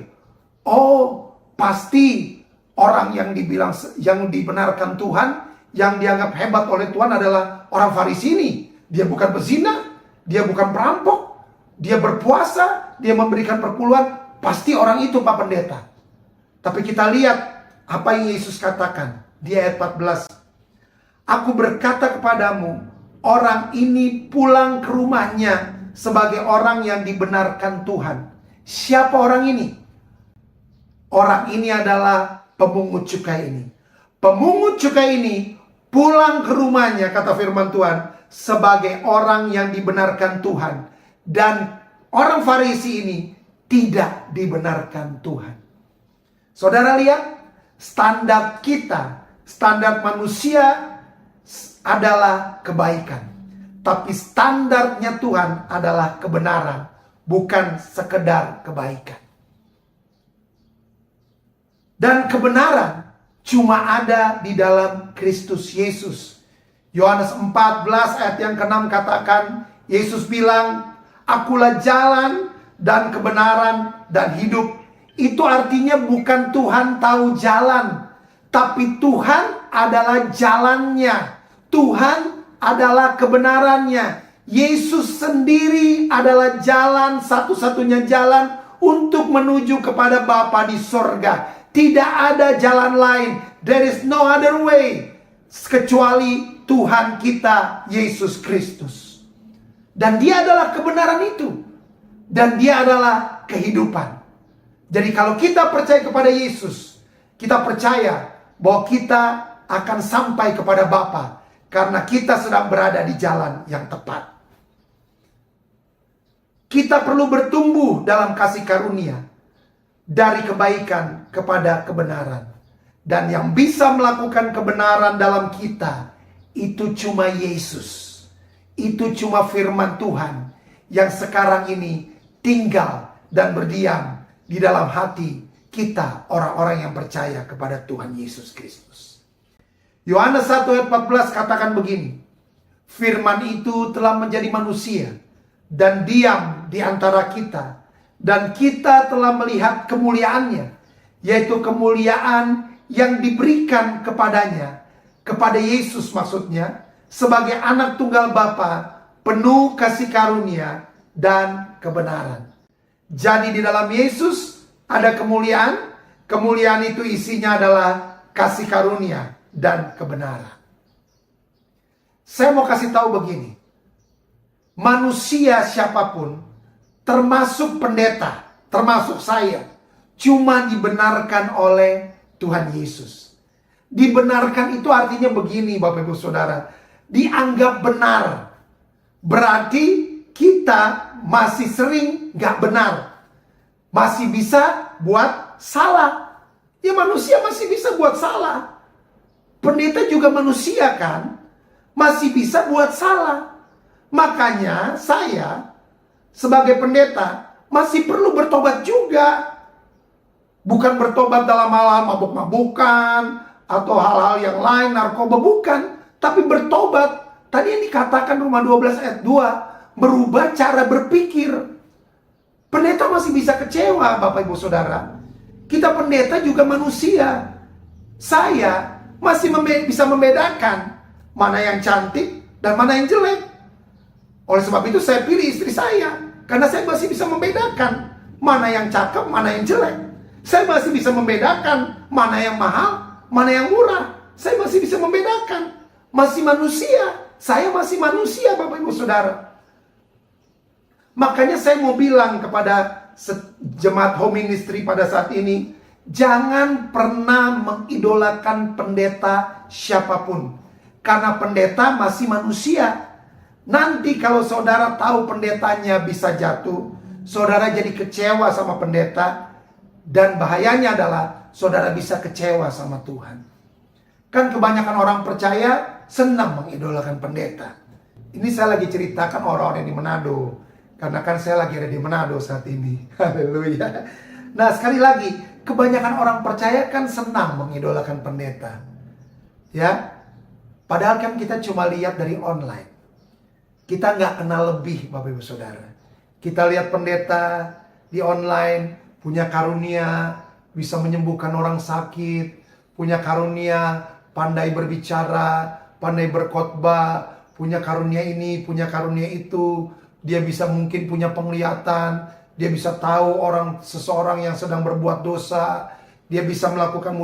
oh pasti orang yang dibenarkan Tuhan, yang dianggap hebat oleh Tuhan adalah orang Farisi ini. Dia bukan pezina, dia bukan perampok, dia berpuasa, dia memberikan perpuluhan. Pasti orang itu Pak Pendeta. Tapi kita lihat apa yang Yesus katakan di ayat 14. Aku berkata kepadamu, orang ini pulang ke rumahnya sebagai orang yang dibenarkan Tuhan. Siapa orang ini? Orang ini adalah pemungut cukai ini. Pemungut cukai ini pulang ke rumahnya, kata firman Tuhan, sebagai orang yang dibenarkan Tuhan. Dan orang Farisi ini tidak dibenarkan Tuhan. Saudara lihat, standar kita, standar manusia adalah kebaikan. Tapi standarnya Tuhan adalah kebenaran, bukan sekedar kebaikan. Dan kebenaran cuma ada di dalam Kristus Yesus. Yohanes 14 ayat yang ke-6 katakan, Yesus bilang, akulah jalan dan kebenaran dan hidup. Itu artinya bukan Tuhan tahu jalan, tapi Tuhan adalah jalannya. Tuhan adalah kebenarannya. Yesus sendiri adalah jalan, satu-satunya jalan untuk menuju kepada Bapa di sorga. Tidak ada jalan lain. There is no other way. Kecuali Tuhan kita, Yesus Kristus. Dan dia adalah kebenaran itu. Dan dia adalah kehidupan. Jadi kalau kita percaya kepada Yesus, kita percaya bahwa kita akan sampai kepada Bapa. Karena kita sedang berada di jalan yang tepat. Kita perlu bertumbuh dalam kasih karunia. Dari kebaikan kepada kebenaran. Dan yang bisa melakukan kebenaran dalam kita, itu cuma Yesus. Itu cuma firman Tuhan. Yang sekarang ini tinggal dan berdiam di dalam hati kita, orang-orang yang percaya kepada Tuhan Yesus Kristus. Yohanes 1 ayat 14 katakan begini. Firman itu telah menjadi manusia dan diam di antara kita. Dan kita telah melihat kemuliaannya. Yaitu kemuliaan yang diberikan kepadanya. Kepada Yesus maksudnya. Sebagai anak tunggal Bapa, penuh kasih karunia dan kebenaran. Jadi di dalam Yesus ada kemuliaan. Kemuliaan itu isinya adalah kasih karunia dan kebenaran. Saya mau kasih tahu begini. Manusia siapapun, termasuk pendeta, termasuk saya, cuma dibenarkan oleh Tuhan Yesus. Dibenarkan itu artinya begini Bapak Ibu Saudara. Dianggap benar. Berarti kita masih sering gak benar. Masih bisa buat salah. Ya manusia masih bisa buat salah. Pendeta juga manusia kan, masih bisa buat salah. Makanya saya sebagai pendeta masih perlu bertobat juga. Bukan bertobat dalam hal-hal mabuk-mabukan atau hal-hal yang lain, narkoba, bukan. Tapi bertobat, tadi yang dikatakan Roma 12 ayat 2, berubah cara berpikir. Pendeta masih bisa kecewa Bapak Ibu Saudara. Kita pendeta juga manusia. Saya masih bisa membedakan mana yang cantik dan mana yang jelek. Oleh sebab itu saya pilih istri saya. Karena saya masih bisa membedakan mana yang cakep, mana yang jelek. Saya masih bisa membedakan mana yang mahal, mana yang murah. Saya masih bisa membedakan. Masih manusia. Saya masih manusia Bapak Ibu Saudara. Makanya saya mau bilang kepada jemaat home ministry pada saat ini, jangan pernah mengidolakan pendeta siapapun. Karena pendeta masih manusia. Nanti kalau saudara tahu pendetanya bisa jatuh, saudara jadi kecewa sama pendeta. Dan bahayanya adalah saudara bisa kecewa sama Tuhan. Kan kebanyakan orang percaya senang mengidolakan pendeta. Ini saya lagi ceritakan orang-orang yang di Manado. Karena kan saya lagi ada di Manado saat ini. Haleluya. Nah, sekali lagi, kebanyakan orang percaya kan senang mengidolakan pendeta. Ya. Padahal kan kita cuma lihat dari online. Kita nggak kenal lebih, Bapak Ibu Saudara. Kita lihat pendeta di online, punya karunia, bisa menyembuhkan orang sakit, punya karunia, pandai berbicara, pandai berkhotbah, punya karunia ini, punya karunia itu. Dia bisa mungkin punya penglihatan, dia bisa tahu seseorang yang sedang berbuat dosa, dia bisa melakukan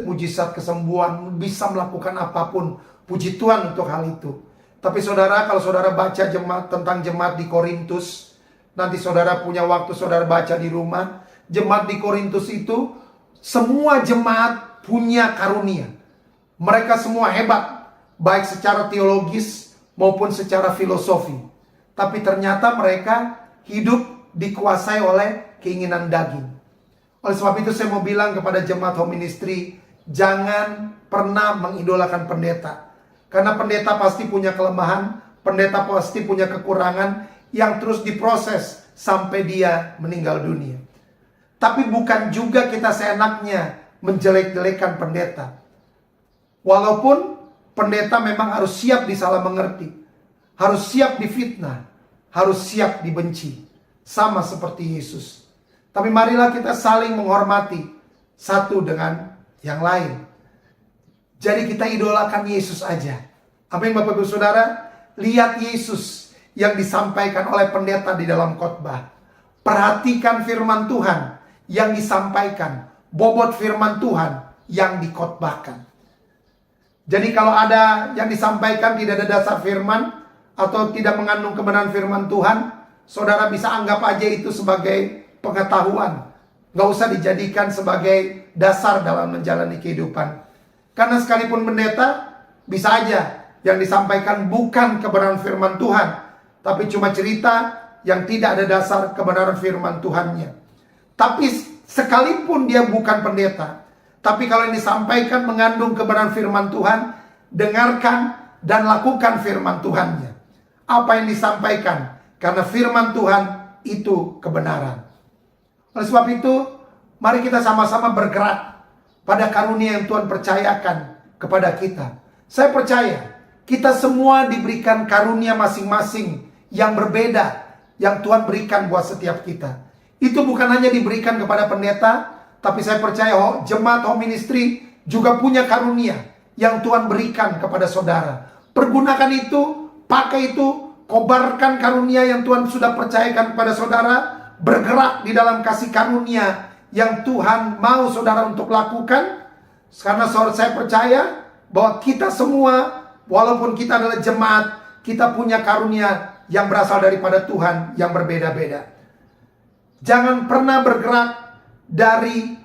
mujizat kesembuhan, bisa melakukan apapun. Puji Tuhan untuk hal itu. Tapi saudara, kalau saudara baca tentang jemaat di Korintus, nanti saudara punya waktu saudara baca di rumah. Jemaat di Korintus itu, semua jemaat punya karunia. Mereka semua hebat, baik secara teologis maupun secara filosofi. Tapi ternyata mereka hidup dikuasai oleh keinginan daging. Oleh sebab itu saya mau bilang kepada jemaat home ministry, jangan pernah mengidolakan pendeta. Karena pendeta pasti punya kelemahan, pendeta pasti punya kekurangan yang terus diproses sampai dia meninggal dunia. Tapi bukan juga kita seenaknya menjelek-jelekan pendeta. Walaupun pendeta memang harus siap disalah mengerti, harus siap difitnah, harus siap dibenci, sama seperti Yesus. Tapi marilah kita saling menghormati satu dengan yang lain. Jadi kita idolakan Yesus aja. Amin Bapak Ibu Saudara. Lihat Yesus yang disampaikan oleh pendeta di dalam khotbah. Perhatikan firman Tuhan yang disampaikan. Bobot firman Tuhan yang dikhotbahkan. Jadi kalau ada yang disampaikan tidak ada dasar firman atau tidak mengandung kebenaran firman Tuhan, saudara bisa anggap aja itu sebagai pengetahuan. Gak usah dijadikan sebagai dasar dalam menjalani kehidupan. Karena sekalipun pendeta, bisa aja yang disampaikan bukan kebenaran firman Tuhan, tapi cuma cerita yang tidak ada dasar kebenaran firman Tuhannya. Tapi sekalipun dia bukan pendeta, tapi kalau yang disampaikan mengandung kebenaran firman Tuhan, dengarkan dan lakukan firman Tuhannya. Apa yang disampaikan, karena firman Tuhan itu kebenaran. Oleh sebab itu, mari kita sama-sama bergerak pada karunia yang Tuhan percayakan kepada kita. Saya percaya kita semua diberikan karunia masing-masing yang berbeda yang Tuhan berikan buat setiap kita. Itu bukan hanya diberikan kepada pendeta, tapi saya percaya jemaat home ministry juga punya karunia yang Tuhan berikan kepada saudara. Pergunakan itu, pakai itu, kobarkan karunia yang Tuhan sudah percayakan kepada saudara. Bergerak di dalam kasih karunia yang Tuhan mau saudara untuk lakukan. Karena saya percaya bahwa kita semua, walaupun kita adalah jemaat, kita punya karunia yang berasal daripada Tuhan yang berbeda-beda. Jangan pernah bergerak dari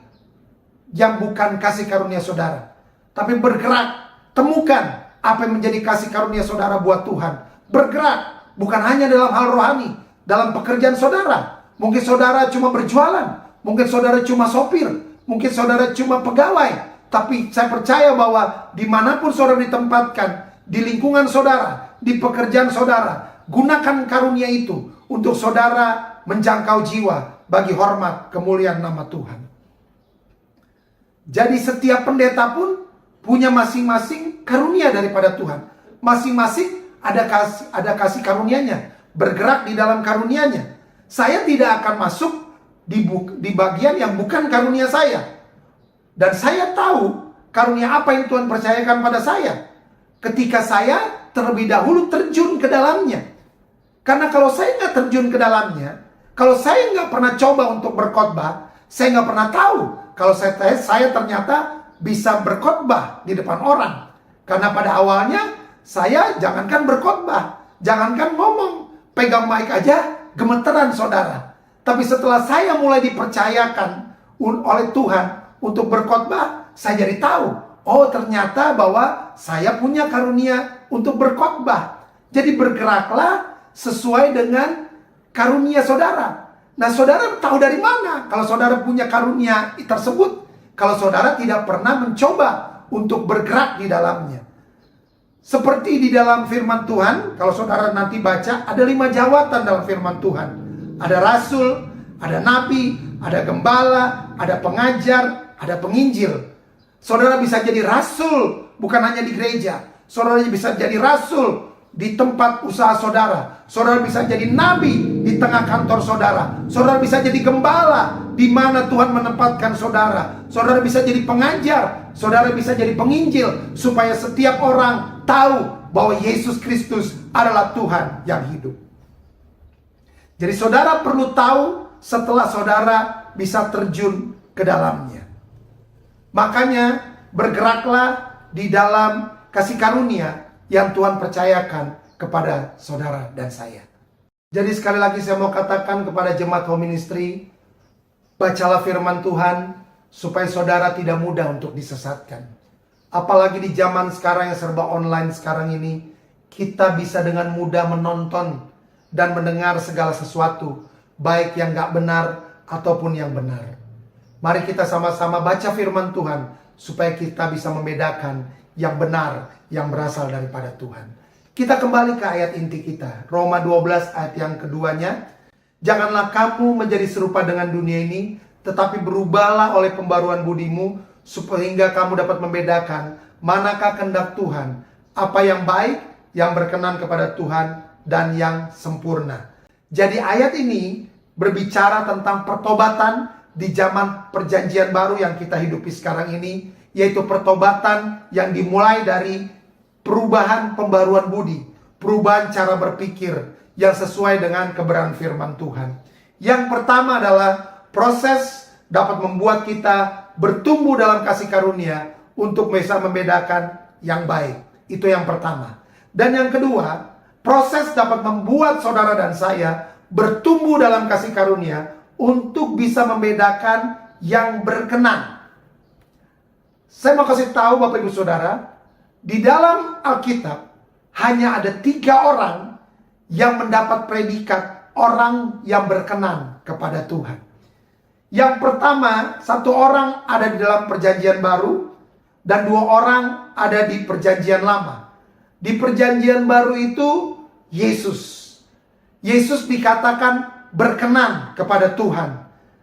yang bukan kasih karunia saudara, tapi bergerak, temukan apa yang menjadi kasih karunia saudara buat Tuhan. Bergerak, bukan hanya dalam hal rohani, dalam pekerjaan saudara. Mungkin saudara cuma berjualan, mungkin saudara cuma sopir, mungkin saudara cuma pegawai. Tapi saya percaya bahwa dimanapun saudara ditempatkan, di lingkungan saudara, di pekerjaan saudara, gunakan karunia itu untuk saudara menjangkau jiwa bagi hormat kemuliaan nama Tuhan. Jadi setiap pendeta pun punya masing-masing karunia daripada Tuhan. Masing-masing ada kasih karunianya, bergerak di dalam karunianya. Saya tidak akan masuk di bagian yang bukan karunia saya. Dan saya tahu karunia apa yang Tuhan percayakan pada saya ketika saya terlebih dahulu terjun ke dalamnya. Karena kalau saya nggak terjun ke dalamnya, kalau saya nggak pernah coba untuk berkhotbah, saya nggak pernah tahu kalau saya ternyata bisa berkhotbah di depan orang. Karena pada awalnya saya jangankan berkhotbah, jangankan ngomong, pegang mic aja gemeteran saudara. Tapi setelah saya mulai dipercayakan oleh Tuhan untuk berkhotbah, saya jadi tahu, oh ternyata bahwa saya punya karunia untuk berkhotbah. Jadi bergeraklah sesuai dengan karunia saudara. Nah saudara tahu dari mana kalau saudara punya karunia tersebut? Kalau saudara tidak pernah mencoba untuk bergerak di dalamnya. Seperti di dalam firman Tuhan, kalau saudara nanti baca, ada 5 jawatan dalam firman Tuhan. Ada rasul, ada nabi, ada gembala, ada pengajar, ada penginjil. Saudara bisa jadi rasul, bukan hanya di gereja. Saudara bisa jadi rasul di tempat usaha saudara. Saudara bisa jadi nabi di tengah kantor saudara. Saudara bisa jadi gembala di mana Tuhan menempatkan saudara. Saudara bisa jadi pengajar. Saudara bisa jadi penginjil, supaya setiap orang tahu bahwa Yesus Kristus adalah Tuhan yang hidup. Jadi saudara perlu tahu setelah saudara bisa terjun ke dalamnya. Makanya bergeraklah di dalam kasih karunia yang Tuhan percayakan kepada saudara dan saya. Jadi sekali lagi saya mau katakan kepada jemaat home ministry, bacalah firman Tuhan supaya saudara tidak mudah untuk disesatkan. Apalagi di zaman sekarang yang serba online sekarang ini, kita bisa dengan mudah menonton dan mendengar segala sesuatu, baik yang gak benar ataupun yang benar. Mari kita sama-sama baca firman Tuhan supaya kita bisa membedakan yang benar yang berasal daripada Tuhan. Kita kembali ke ayat inti kita, Roma 12 ayat yang keduanya. Janganlah kamu menjadi serupa dengan dunia ini, tetapi berubahlah oleh pembaruan budimu, sehingga kamu dapat membedakan manakah kehendak Tuhan, apa yang baik, yang berkenan kepada Tuhan, dan yang sempurna. Jadi ayat ini berbicara tentang pertobatan di zaman perjanjian baru yang kita hidupi sekarang ini, yaitu pertobatan yang dimulai dari perubahan pembaruan budi, perubahan cara berpikir yang sesuai dengan kebenaran firman Tuhan. Yang pertama adalah proses dapat membuat kita bertumbuh dalam kasih karunia untuk bisa membedakan yang baik. Itu yang pertama. Dan yang kedua, proses dapat membuat saudara dan saya bertumbuh dalam kasih karunia untuk bisa membedakan yang berkenan. Saya mau kasih tahu Bapak Ibu Saudara, di dalam Alkitab hanya ada 3 orang yang mendapat predikat orang yang berkenan kepada Tuhan. Yang pertama, 1 orang ada di dalam perjanjian baru dan 2 orang ada di perjanjian lama. Di perjanjian baru itu Yesus. Yesus dikatakan berkenan kepada Tuhan.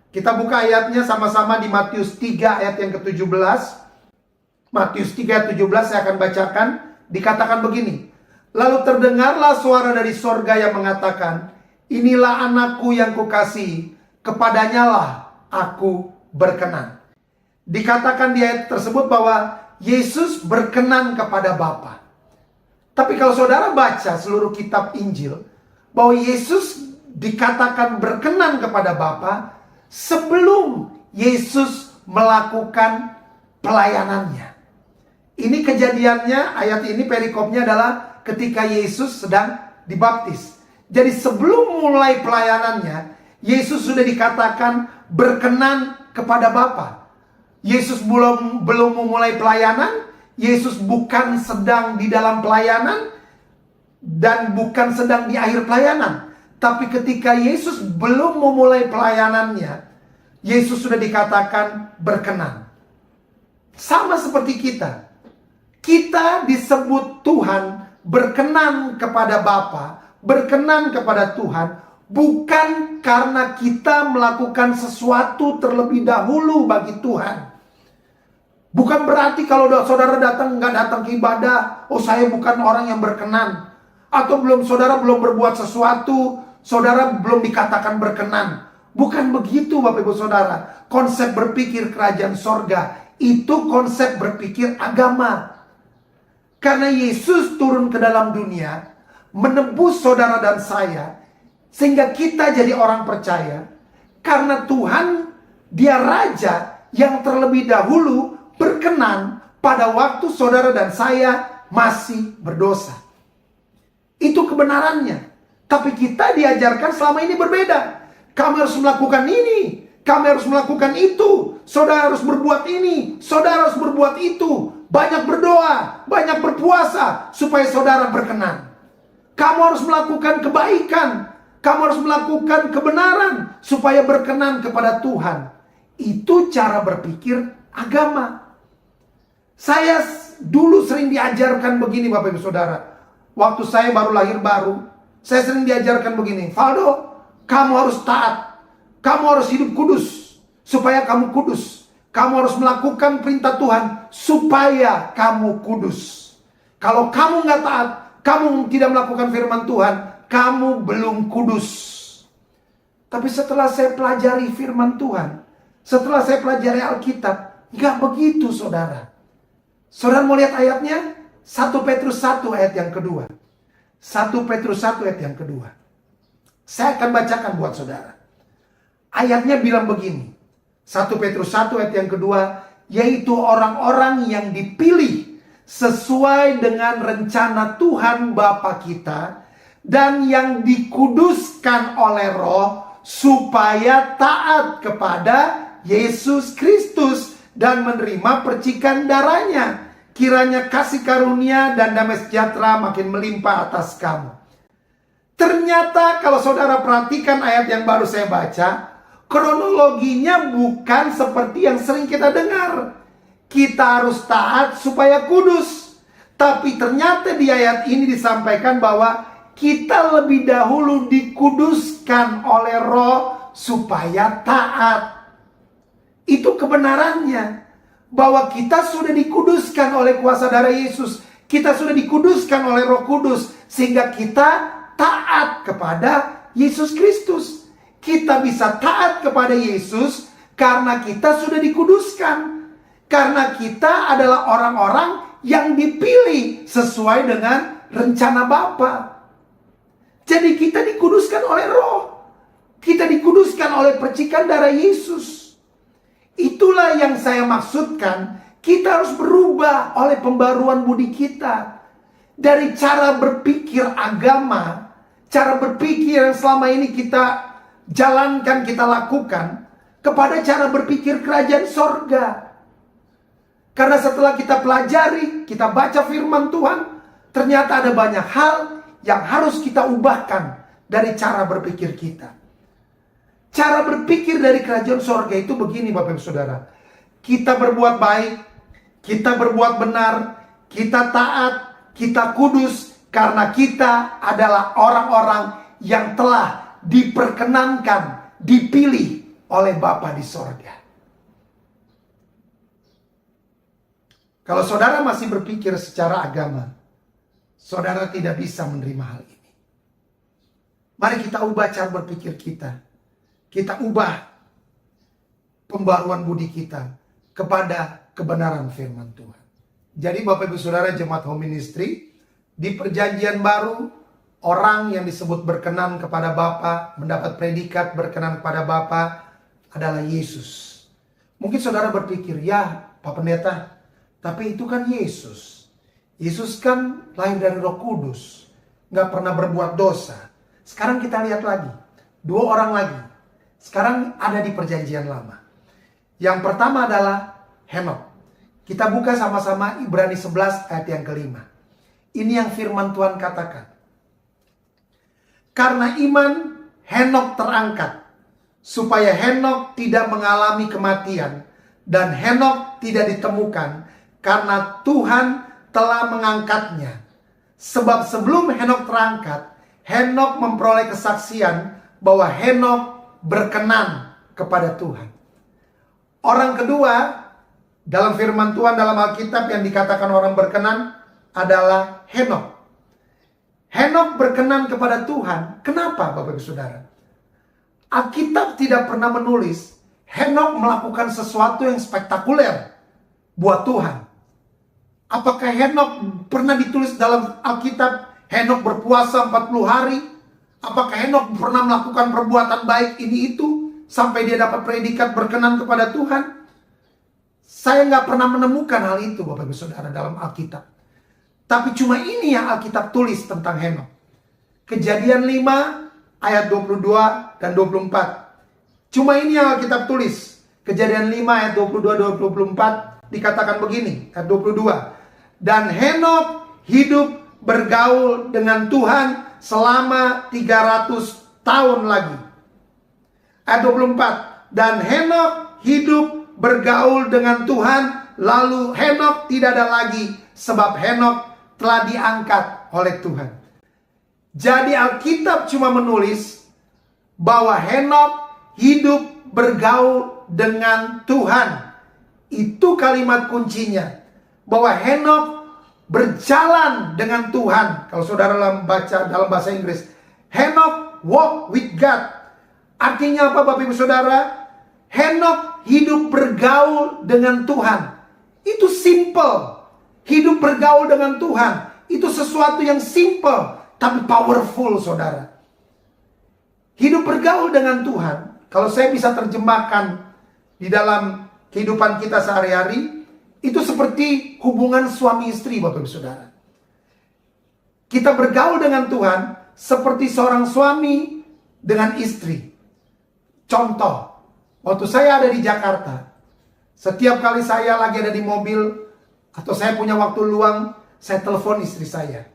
Kita buka ayatnya sama-sama di Matius 3 ayat yang ke-17. Matius 3 ayat 17 saya akan bacakan. Dikatakan begini. Lalu terdengarlah suara dari sorga yang mengatakan, inilah anakku yang kukasihi, kepadanyalah aku berkenan. Dikatakan di ayat tersebut bahwa Yesus berkenan kepada Bapa. Tapi kalau saudara baca seluruh kitab Injil, bahwa Yesus dikatakan berkenan kepada Bapa sebelum Yesus melakukan pelayanannya. Ini kejadiannya, ayat ini perikopnya adalah ketika Yesus sedang dibaptis. Jadi sebelum mulai pelayanannya, Yesus sudah dikatakan berkenan kepada Bapa. Yesus belum memulai pelayanan, Yesus bukan sedang di dalam pelayanan dan bukan sedang di akhir pelayanan. Tapi ketika Yesus belum memulai pelayanannya, Yesus sudah dikatakan berkenan. Sama seperti kita. Kita disebut Tuhan berkenan kepada Bapa, berkenan kepada Tuhan, bukan karena kita melakukan sesuatu terlebih dahulu bagi Tuhan. Bukan berarti kalau saudara nggak datang ke ibadah, oh saya bukan orang yang berkenan. Atau saudara belum berbuat sesuatu, saudara belum dikatakan berkenan. Bukan begitu Bapak Ibu Saudara. Konsep berpikir kerajaan sorga itu konsep berpikir agama. Karena Yesus turun ke dalam dunia, menebus saudara dan saya, sehingga kita jadi orang percaya. Karena Tuhan, Dia Raja yang terlebih dahulu berkenan pada waktu saudara dan saya masih berdosa. Itu kebenarannya. Tapi kita diajarkan selama ini berbeda. Kamu harus melakukan ini, kamu harus melakukan itu, saudara harus berbuat ini, saudara harus berbuat itu. Banyak berdoa, banyak berpuasa supaya saudara berkenan. Kamu harus melakukan kebaikan, kamu harus melakukan kebenaran supaya berkenan kepada Tuhan. Itu cara berpikir agama. Saya dulu sering diajarkan begini Bapak Ibu Saudara. Waktu saya baru lahir baru, saya sering diajarkan begini, Valdo, kamu harus taat, kamu harus hidup kudus, supaya kamu kudus. Kamu harus melakukan perintah Tuhan, supaya kamu kudus. Kalau kamu nggak taat, kamu tidak melakukan firman Tuhan, kamu belum kudus. Tapi setelah saya pelajari firman Tuhan, setelah saya pelajari Alkitab, nggak begitu saudara. Saudara mau lihat ayatnya? 1 Petrus 1 ayat yang kedua. 1 Petrus 1 ayat yang kedua. Saya akan bacakan buat saudara. Ayatnya bilang begini. 1 Petrus 1 ayat yang kedua. Yaitu orang-orang yang dipilih sesuai dengan rencana Tuhan Bapa kita. Dan yang dikuduskan oleh Roh supaya taat kepada Yesus Kristus dan menerima percikan darahnya. Kiranya kasih karunia dan damai sejahtera makin melimpah atas kamu. Ternyata kalau saudara perhatikan ayat yang baru saya baca, kronologinya bukan seperti yang sering kita dengar. Kita harus taat supaya kudus. Tapi ternyata di ayat ini disampaikan bahwa kita lebih dahulu dikuduskan oleh Roh supaya taat. Itu kebenarannya. Bahwa kita sudah dikuduskan oleh kuasa darah Yesus. Kita sudah dikuduskan oleh Roh Kudus. Sehingga kita taat kepada Yesus Kristus. Kita bisa taat kepada Yesus karena kita sudah dikuduskan. Karena kita adalah orang-orang yang dipilih sesuai dengan rencana Bapa. Jadi kita dikuduskan oleh Roh. Kita dikuduskan oleh percikan darah Yesus. Itulah yang saya maksudkan. Kita harus berubah oleh pembaruan budi kita. Dari cara berpikir agama, cara berpikir yang selama ini kita jalankan, kita lakukan, kepada cara berpikir kerajaan sorga. Karena setelah kita pelajari, kita baca firman Tuhan, ternyata ada banyak hal yang harus kita ubahkan dari cara berpikir kita. Cara berpikir dari kerajaan sorga itu begini Bapak Ibu Saudara. Kita berbuat baik, kita berbuat benar, kita taat, kita kudus. Karena kita adalah orang-orang yang telah diperkenankan, dipilih oleh Bapa di sorga. Kalau saudara masih berpikir secara agama, saudara tidak bisa menerima hal ini. Mari kita ubah cara berpikir kita. Kita ubah pembaruan budi kita kepada kebenaran firman Tuhan. Jadi Bapak Ibu Saudara jemaat Home Ministry, di perjanjian baru, orang yang disebut berkenan kepada Bapa, mendapat predikat berkenan kepada Bapa adalah Yesus. Mungkin saudara berpikir, ya Pak Pendeta, tapi itu kan Yesus. Yesus kan lahir dari Roh Kudus, gak pernah berbuat dosa. Sekarang kita lihat lagi, dua orang lagi. Sekarang ada di perjanjian lama. Yang pertama adalah Henok. Kita buka sama-sama Ibrani 11 ayat yang kelima. Ini yang firman Tuhan katakan. Karena iman Henok terangkat, supaya Henok tidak mengalami kematian, dan Henok tidak ditemukan, karena Tuhan telah mengangkatnya. Sebab sebelum Henok terangkat, Henok memperoleh kesaksian bahwa Henok berkenan kepada Tuhan. Orang kedua dalam firman Tuhan dalam Alkitab yang dikatakan orang berkenan adalah Henok. Henok berkenan kepada Tuhan. Kenapa Bapak Ibu Saudara? Alkitab tidak pernah menulis Henok melakukan sesuatu yang spektakuler buat Tuhan. Apakah Henok pernah ditulis dalam Alkitab Henok berpuasa 40 hari? Apakah Henok pernah melakukan perbuatan baik ini itu sampai dia dapat predikat berkenan kepada Tuhan? Saya nggak pernah menemukan hal itu Bapak Ibu Saudara dalam Alkitab. Tapi cuma ini yang Alkitab tulis tentang Henok. Kejadian 5 ayat 22 dan 24. Cuma ini yang Alkitab tulis. Kejadian 5 ayat 22-24 dikatakan begini. Ayat 22. Dan Henok hidup bergaul dengan Tuhan selama 300 tahun lagi. Ayat 24. Dan Henok hidup bergaul dengan Tuhan. Lalu Henok tidak ada lagi sebab Henokh telah diangkat oleh Tuhan. Jadi Alkitab cuma menulis bahwa Henokh hidup bergaul dengan Tuhan. Itu kalimat kuncinya. Bahwa Henokh berjalan dengan Tuhan. Kalau saudara baca dalam bahasa Inggris, Henokh walk with God. Artinya apa Bapak Ibu Saudara? Henokh hidup bergaul dengan Tuhan. Itu simple. Hidup bergaul dengan Tuhan itu sesuatu yang simple tapi powerful, saudara. Hidup bergaul dengan Tuhan, kalau saya bisa terjemahkan di dalam kehidupan kita sehari-hari, itu seperti hubungan suami istri, Bapak Ibu Saudara. Kita bergaul dengan Tuhan seperti seorang suami dengan istri. Contoh, waktu saya ada di Jakarta, setiap kali saya lagi ada di mobil atau saya punya waktu luang, saya telepon istri saya.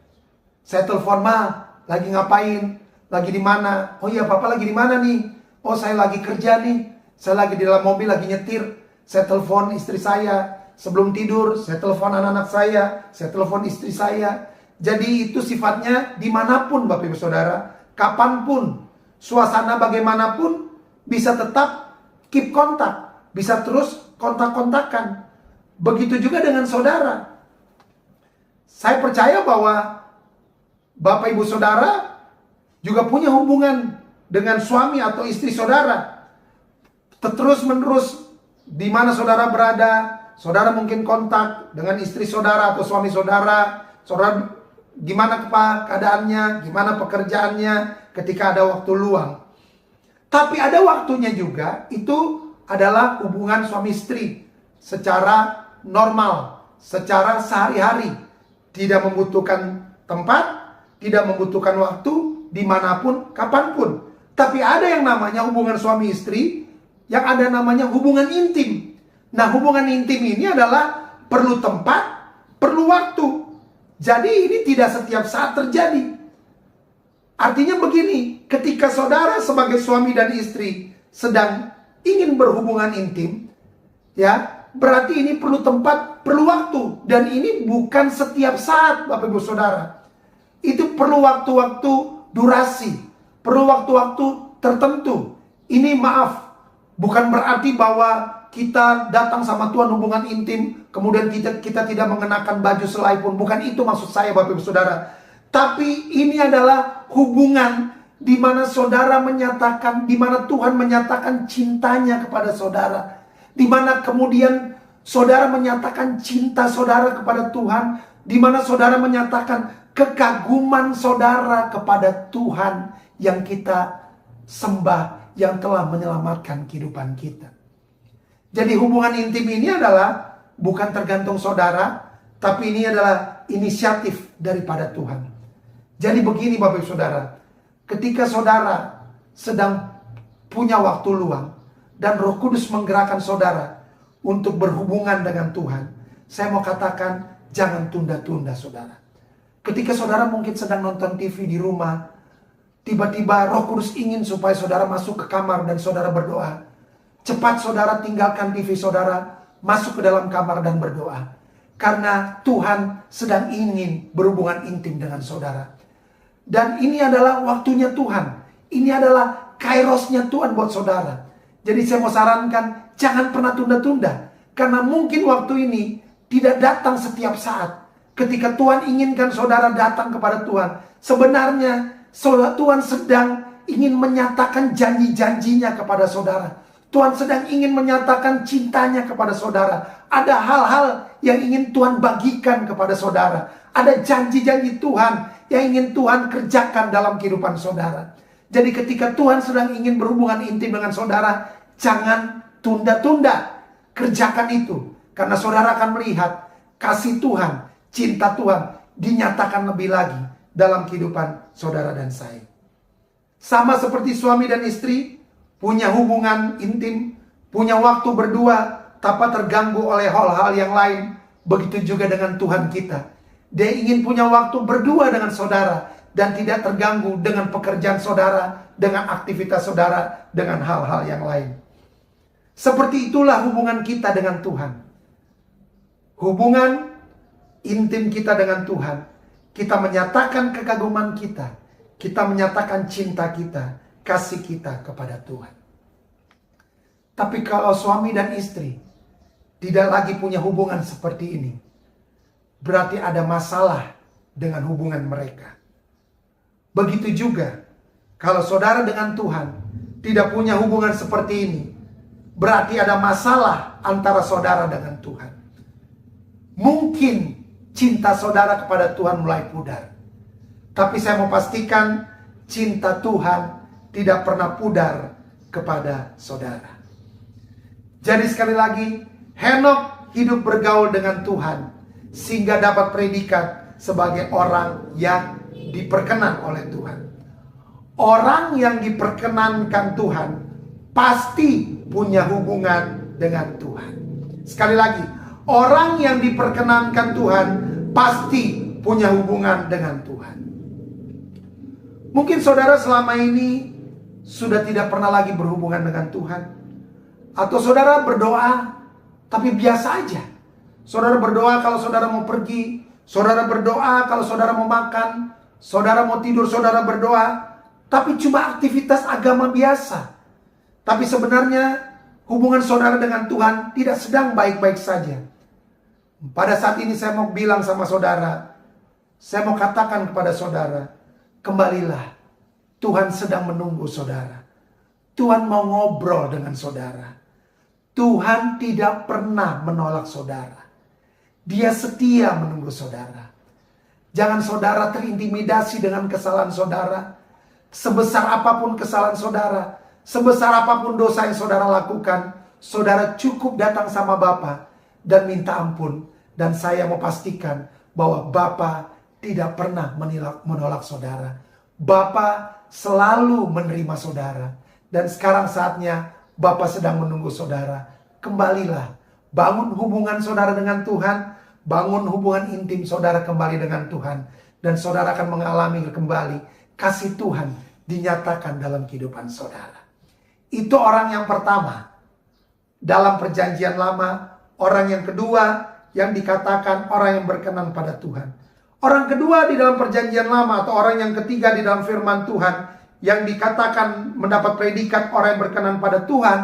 Saya telepon, "Ma, lagi ngapain? Lagi di mana?" "Oh iya, Papa lagi di mana nih?" "Oh, saya lagi kerja nih. Saya lagi di dalam mobil, lagi nyetir." Saya telepon istri saya. Sebelum tidur, saya telepon anak-anak saya telepon istri saya. Jadi itu sifatnya dimanapun Bapak Ibu Saudara, kapanpun, suasana bagaimanapun, bisa tetap keep kontak, bisa terus kontak-kontakan. Begitu juga dengan saudara. Saya percaya bahwa Bapak Ibu Saudara juga punya hubungan dengan suami atau istri saudara. Terus menerus di mana saudara berada, saudara mungkin kontak dengan istri saudara atau suami saudara. Saudara gimana keadaannya, gimana pekerjaannya ketika ada waktu luang. Tapi ada waktunya juga, itu adalah hubungan suami istri secara normal, secara sehari-hari. Tidak membutuhkan tempat, tidak membutuhkan waktu, dimanapun, kapanpun. Tapi ada yang namanya hubungan suami istri, yang ada namanya hubungan intim. Nah, hubungan intim ini adalah perlu tempat, perlu waktu. Jadi ini tidak setiap saat terjadi. Artinya begini, ketika saudara sebagai suami dan istri sedang ingin berhubungan intim, ya, berarti ini perlu tempat, perlu waktu. Dan ini bukan setiap saat, Bapak Ibu Saudara. Itu perlu waktu-waktu durasi, perlu waktu-waktu tertentu. Ini maaf, bukan berarti bahwa kita datang sama Tuhan hubungan intim, kemudian kita tidak mengenakan baju selai pun. Bukan itu maksud saya, Bapak Ibu Saudara. Tapi ini adalah hubungan di mana saudara menyatakan, di mana Tuhan menyatakan cintanya kepada saudara. Di mana kemudian saudara menyatakan cinta saudara kepada Tuhan. Di mana saudara menyatakan kekaguman saudara kepada Tuhan yang kita sembah, yang telah menyelamatkan kehidupan kita. Jadi hubungan intim ini adalah bukan tergantung saudara, tapi ini adalah inisiatif daripada Tuhan. Jadi begini Bapak Ibu Saudara, ketika saudara sedang punya waktu luang dan Roh Kudus menggerakkan saudara untuk berhubungan dengan Tuhan, saya mau katakan jangan tunda-tunda saudara. Ketika saudara mungkin sedang nonton TV di rumah, tiba-tiba Roh Kudus ingin supaya saudara masuk ke kamar dan saudara berdoa. Cepat saudara tinggalkan TV saudara, masuk ke dalam kamar dan berdoa. Karena Tuhan sedang ingin berhubungan intim dengan saudara. Dan ini adalah waktunya Tuhan. Ini adalah kairosnya Tuhan buat saudara. Jadi saya mau sarankan, jangan pernah tunda-tunda. Karena mungkin waktu ini tidak datang setiap saat. Ketika Tuhan inginkan saudara datang kepada Tuhan, sebenarnya Tuhan sedang ingin menyatakan janji-janjinya kepada saudara. Tuhan sedang ingin menyatakan cintanya kepada saudara. Ada hal-hal yang ingin Tuhan bagikan kepada saudara. Ada janji-janji Tuhan yang ingin Tuhan kerjakan dalam kehidupan saudara. Jadi ketika Tuhan sedang ingin berhubungan intim dengan saudara, jangan tunda-tunda. Kerjakan itu. Karena saudara akan melihat kasih Tuhan, cinta Tuhan dinyatakan lebih lagi dalam kehidupan saudara dan saya. Sama seperti suami dan istri, punya hubungan intim, punya waktu berdua, tanpa terganggu oleh hal-hal yang lain. Begitu juga dengan Tuhan kita. Dia ingin punya waktu berdua dengan saudara, dan tidak terganggu dengan pekerjaan saudara, dengan aktivitas saudara, dengan hal-hal yang lain. Seperti itulah hubungan kita dengan Tuhan. Hubungan intim kita dengan Tuhan, kita menyatakan kekaguman kita, kita menyatakan cinta kita, kasih kita kepada Tuhan. Tapi kalau suami dan istri tidak lagi punya hubungan seperti ini, berarti ada masalah dengan hubungan mereka. Begitu juga kalau saudara dengan Tuhan tidak punya hubungan seperti ini, berarti ada masalah antara saudara dengan Tuhan. Mungkin cinta saudara kepada Tuhan mulai pudar. Tapi saya mau pastikan cinta Tuhan tidak pernah pudar kepada saudara. Jadi sekali lagi, Henokh hidup bergaul dengan Tuhan sehingga dapat predikat sebagai orang yang diperkenan oleh Tuhan. Orang yang diperkenankan Tuhan pasti punya hubungan dengan Tuhan. Sekali lagi, orang yang diperkenankan Tuhan pasti punya hubungan dengan Tuhan. Mungkin saudara selama ini sudah tidak pernah lagi berhubungan dengan Tuhan. Atau saudara berdoa tapi biasa aja. Saudara berdoa kalau saudara mau pergi, saudara berdoa kalau saudara mau makan, saudara mau tidur, saudara berdoa, tapi cuma aktivitas agama biasa. Tapi sebenarnya hubungan saudara dengan Tuhan tidak sedang baik-baik saja. Pada saat ini saya mau bilang sama saudara, saya mau katakan kepada saudara, kembalilah. Tuhan sedang menunggu saudara. Tuhan mau ngobrol dengan saudara. Tuhan tidak pernah menolak saudara. Dia setia menunggu saudara. Jangan saudara terintimidasi dengan kesalahan saudara. Sebesar apapun kesalahan saudara, sebesar apapun dosa yang saudara lakukan, saudara cukup datang sama Bapa dan minta ampun. Dan saya mau pastikan bahwa Bapa tidak pernah menolak saudara. Bapa selalu menerima saudara. Dan sekarang saatnya Bapa sedang menunggu saudara. Kembalilah. Bangun hubungan saudara dengan Tuhan. Bangun hubungan intim saudara kembali dengan Tuhan. Dan saudara akan mengalami kembali kasih Tuhan dinyatakan dalam kehidupan saudara. Itu orang yang pertama. Dalam perjanjian lama. Orang yang kedua yang dikatakan orang yang berkenan pada Tuhan. Orang kedua di dalam perjanjian lama atau orang yang ketiga di dalam firman Tuhan yang dikatakan mendapat predikat orang yang berkenan pada Tuhan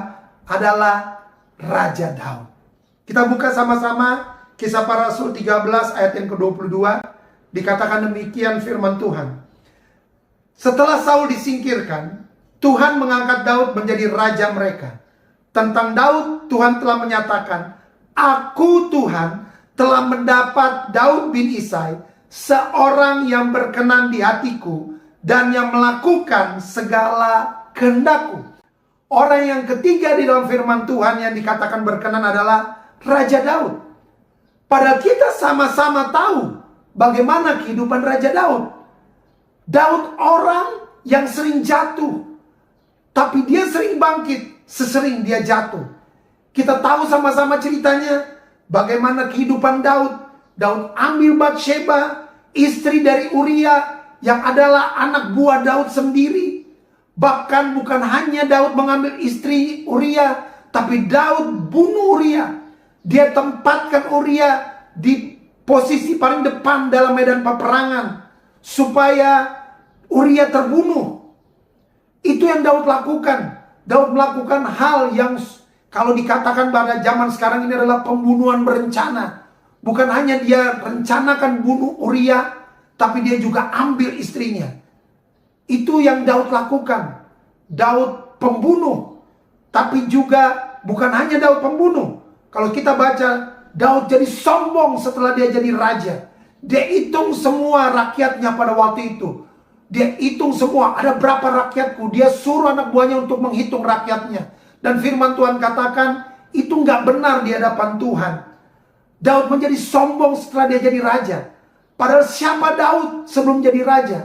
adalah Raja Daud. Kita buka sama-sama Kisah Para Rasul 13 ayat yang ke-22. Dikatakan demikian firman Tuhan. Setelah Saul disingkirkan, Tuhan mengangkat Daud menjadi raja mereka. Tentang Daud, Tuhan telah menyatakan, Aku Tuhan telah mendapat Daud bin Isai, seorang yang berkenan di hatiku dan yang melakukan segala kehendakku. Orang yang ketiga di dalam firman Tuhan yang dikatakan berkenan adalah Raja Daud. Padahal kita sama-sama tahu bagaimana kehidupan Raja Daud. Daud orang yang sering jatuh, tapi dia sering bangkit sesering dia jatuh. Kita tahu sama-sama ceritanya bagaimana kehidupan Daud. Daud ambil Batsheba, istri dari Uria yang adalah anak buah Daud sendiri. Bahkan bukan hanya Daud mengambil istri Uria, tapi Daud bunuh Uria. Dia tempatkan Uria di posisi paling depan dalam medan peperangan supaya Uria terbunuh. Itu yang Daud lakukan. Daud melakukan hal yang kalau dikatakan pada zaman sekarang ini adalah pembunuhan berencana. Bukan hanya dia rencanakan bunuh Uria, tapi dia juga ambil istrinya. Itu yang Daud lakukan. Daud pembunuh. Tapi juga bukan hanya Daud pembunuh. Kalau kita baca, Daud jadi sombong setelah dia jadi raja. Dia hitung semua rakyatnya pada waktu itu. Dia hitung semua, ada berapa rakyatku. Dia suruh anak buahnya untuk menghitung rakyatnya. Dan firman Tuhan katakan, itu nggak benar di hadapan Tuhan. Daud menjadi sombong setelah dia jadi raja. Padahal siapa Daud sebelum jadi raja?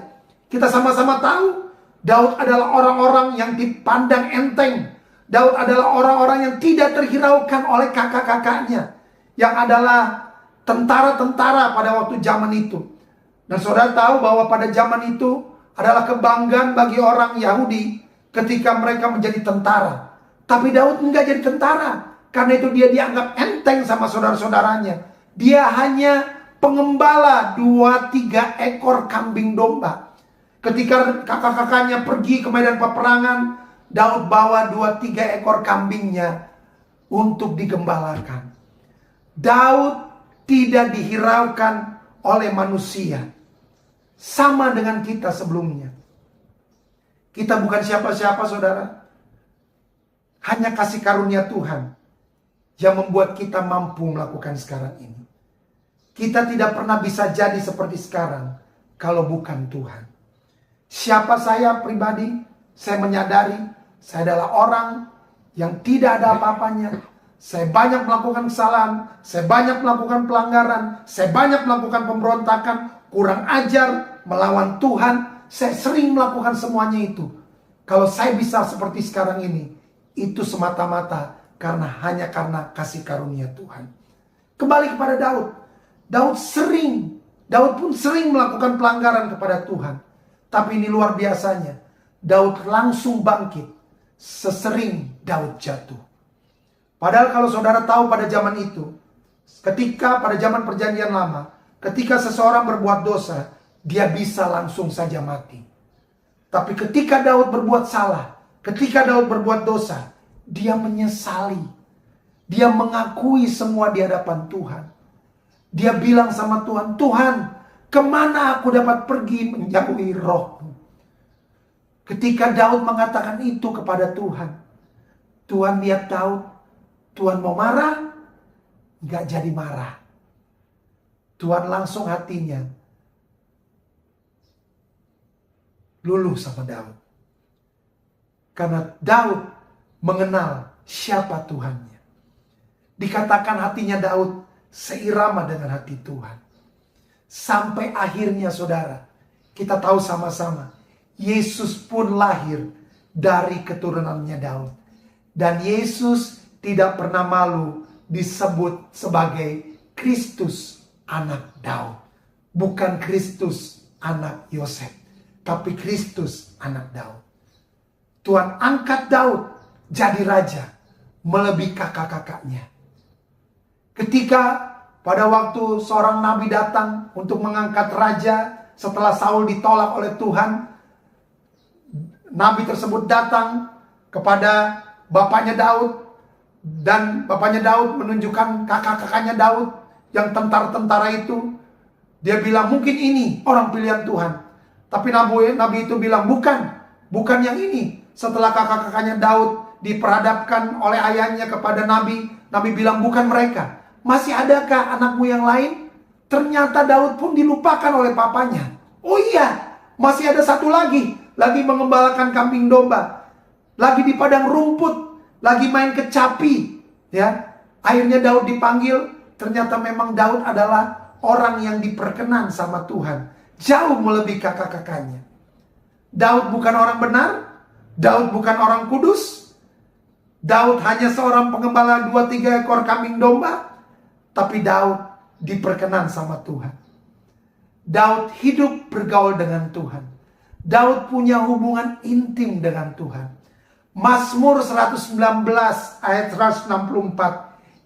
Kita sama-sama tahu, Daud adalah orang-orang yang dipandang enteng. Daud adalah orang-orang yang tidak terhiraukan oleh kakak-kakaknya, yang adalah tentara-tentara pada waktu zaman itu. Dan saudara tahu bahwa pada zaman itu adalah kebanggaan bagi orang Yahudi ketika mereka menjadi tentara. Tapi Daud enggak jadi tentara. Karena itu dia dianggap enteng sama saudara-saudaranya. Dia hanya pengembala 2-3 ekor kambing domba. Ketika kakak-kakaknya pergi ke medan peperangan, Daud bawa 2-3 ekor kambingnya untuk digembalakan. Daud tidak dihiraukan oleh manusia. Sama dengan kita sebelumnya. Kita bukan siapa-siapa, saudara. Hanya kasih karunia Tuhan yang membuat kita mampu melakukan sekarang ini. Kita tidak pernah bisa jadi seperti sekarang kalau bukan Tuhan. Siapa saya pribadi? Saya menyadari saya adalah orang yang tidak ada apa-apanya. Saya banyak melakukan kesalahan, saya banyak melakukan pelanggaran, saya banyak melakukan pemberontakan, kurang ajar, melawan Tuhan. Saya sering melakukan semuanya itu. Kalau saya bisa seperti sekarang ini, itu semata-mata hanya karena kasih karunia Tuhan. Kembali kepada Daud. Daud pun sering melakukan pelanggaran kepada Tuhan. Tapi ini luar biasanya, Daud langsung bangkit sesering Daud jatuh. Padahal kalau saudara tahu pada zaman itu, ketika pada zaman perjanjian lama, ketika seseorang berbuat dosa, dia bisa langsung saja mati. Tapi ketika Daud berbuat salah, ketika Daud berbuat dosa, dia menyesali. Dia mengakui semua di hadapan Tuhan. Dia bilang sama Tuhan, Tuhan, kemana aku dapat pergi menjauhi roh-Mu? Ketika Daud mengatakan itu kepada Tuhan, Tuhan lihat Daud, Tuhan mau marah, gak jadi marah. Tuhan langsung hatinya luluh sama Daud. Karena Daud mengenal siapa Tuhannya. Dikatakan hatinya Daud seirama dengan hati Tuhan. Sampai akhirnya saudara, kita tahu sama-sama, Yesus pun lahir dari keturunannya Daud. Dan Yesus tidak pernah malu disebut sebagai Kristus anak Daud. Bukan Kristus anak Yosef, tapi Kristus anak Daud. Tuhan angkat Daud jadi raja, melebihi kakak-kakaknya. Ketika pada waktu seorang nabi datang untuk mengangkat raja setelah Saul ditolak oleh Tuhan, nabi tersebut datang kepada bapaknya Daud, dan bapaknya Daud menunjukkan kakak-kakaknya Daud yang tentara-tentara itu. Dia bilang mungkin ini orang pilihan Tuhan. Tapi nabi itu bilang bukan yang ini. Setelah kakak-kakaknya Daud diperhadapkan oleh ayahnya kepada nabi bilang bukan mereka. Masih adakah anakmu yang lain? Ternyata Daud pun dilupakan oleh papanya. Oh iya, masih ada satu lagi mengembalakan kambing domba, lagi di padang rumput, lagi main kecapi, ya. Akhirnya Daud dipanggil. Ternyata memang Daud adalah orang yang diperkenan sama Tuhan, jauh melebihi kakak-kakaknya. Daud bukan orang benar, Daud bukan orang kudus, Daud hanya seorang pengembala 2-3 ekor kambing domba. Tapi Daud diperkenan sama Tuhan. Daud hidup bergaul dengan Tuhan. Daud punya hubungan intim dengan Tuhan. Mazmur 119 ayat 164.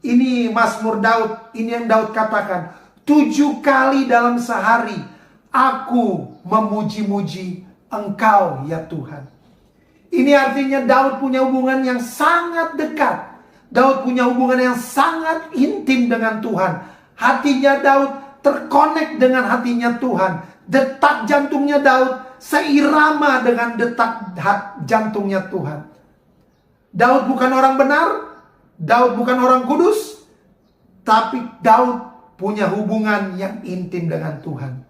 Ini Mazmur Daud. Ini yang Daud katakan. 7 kali dalam sehari aku memuji-muji Engkau ya Tuhan. Ini artinya Daud punya hubungan yang sangat dekat. Daud punya hubungan yang sangat intim dengan Tuhan. Hatinya Daud terkonek dengan hatinya Tuhan. Detak jantungnya Daud seirama dengan detak jantungnya Tuhan. Daud bukan orang benar, Daud bukan orang kudus, tapi Daud punya hubungan yang intim dengan Tuhan.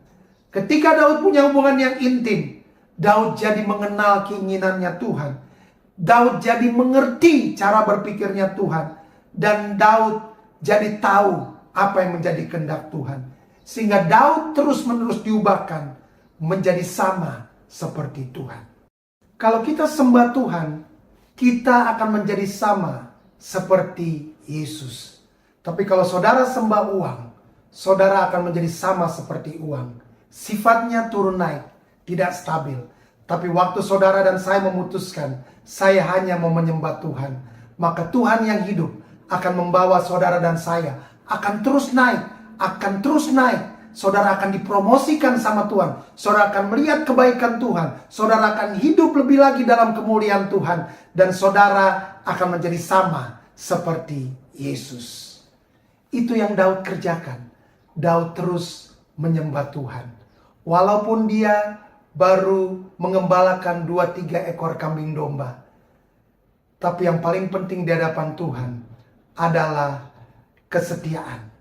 Ketika Daud punya hubungan yang intim, Daud jadi mengenal keinginannya Tuhan. Daud jadi mengerti cara berpikirnya Tuhan. Dan Daud jadi tahu apa yang menjadi kehendak Tuhan. Sehingga Daud terus-menerus diubahkan menjadi sama seperti Tuhan. Kalau kita sembah Tuhan, kita akan menjadi sama seperti Yesus. Tapi kalau saudara sembah uang, saudara akan menjadi sama seperti uang. Sifatnya turun naik, tidak stabil. Tapi waktu saudara dan saya memutuskan, saya hanya mau menyembah Tuhan, maka Tuhan yang hidup akan membawa saudara dan saya akan terus naik, saudara akan dipromosikan sama Tuhan. Saudara akan melihat kebaikan Tuhan. Saudara akan hidup lebih lagi dalam kemuliaan Tuhan. Dan saudara akan menjadi sama seperti Yesus. Itu yang Daud kerjakan. Daud terus menyembah Tuhan. Walaupun dia baru mengembalakan 2-3 ekor kambing domba. Tapi yang paling penting di hadapan Tuhan adalah kesetiaan.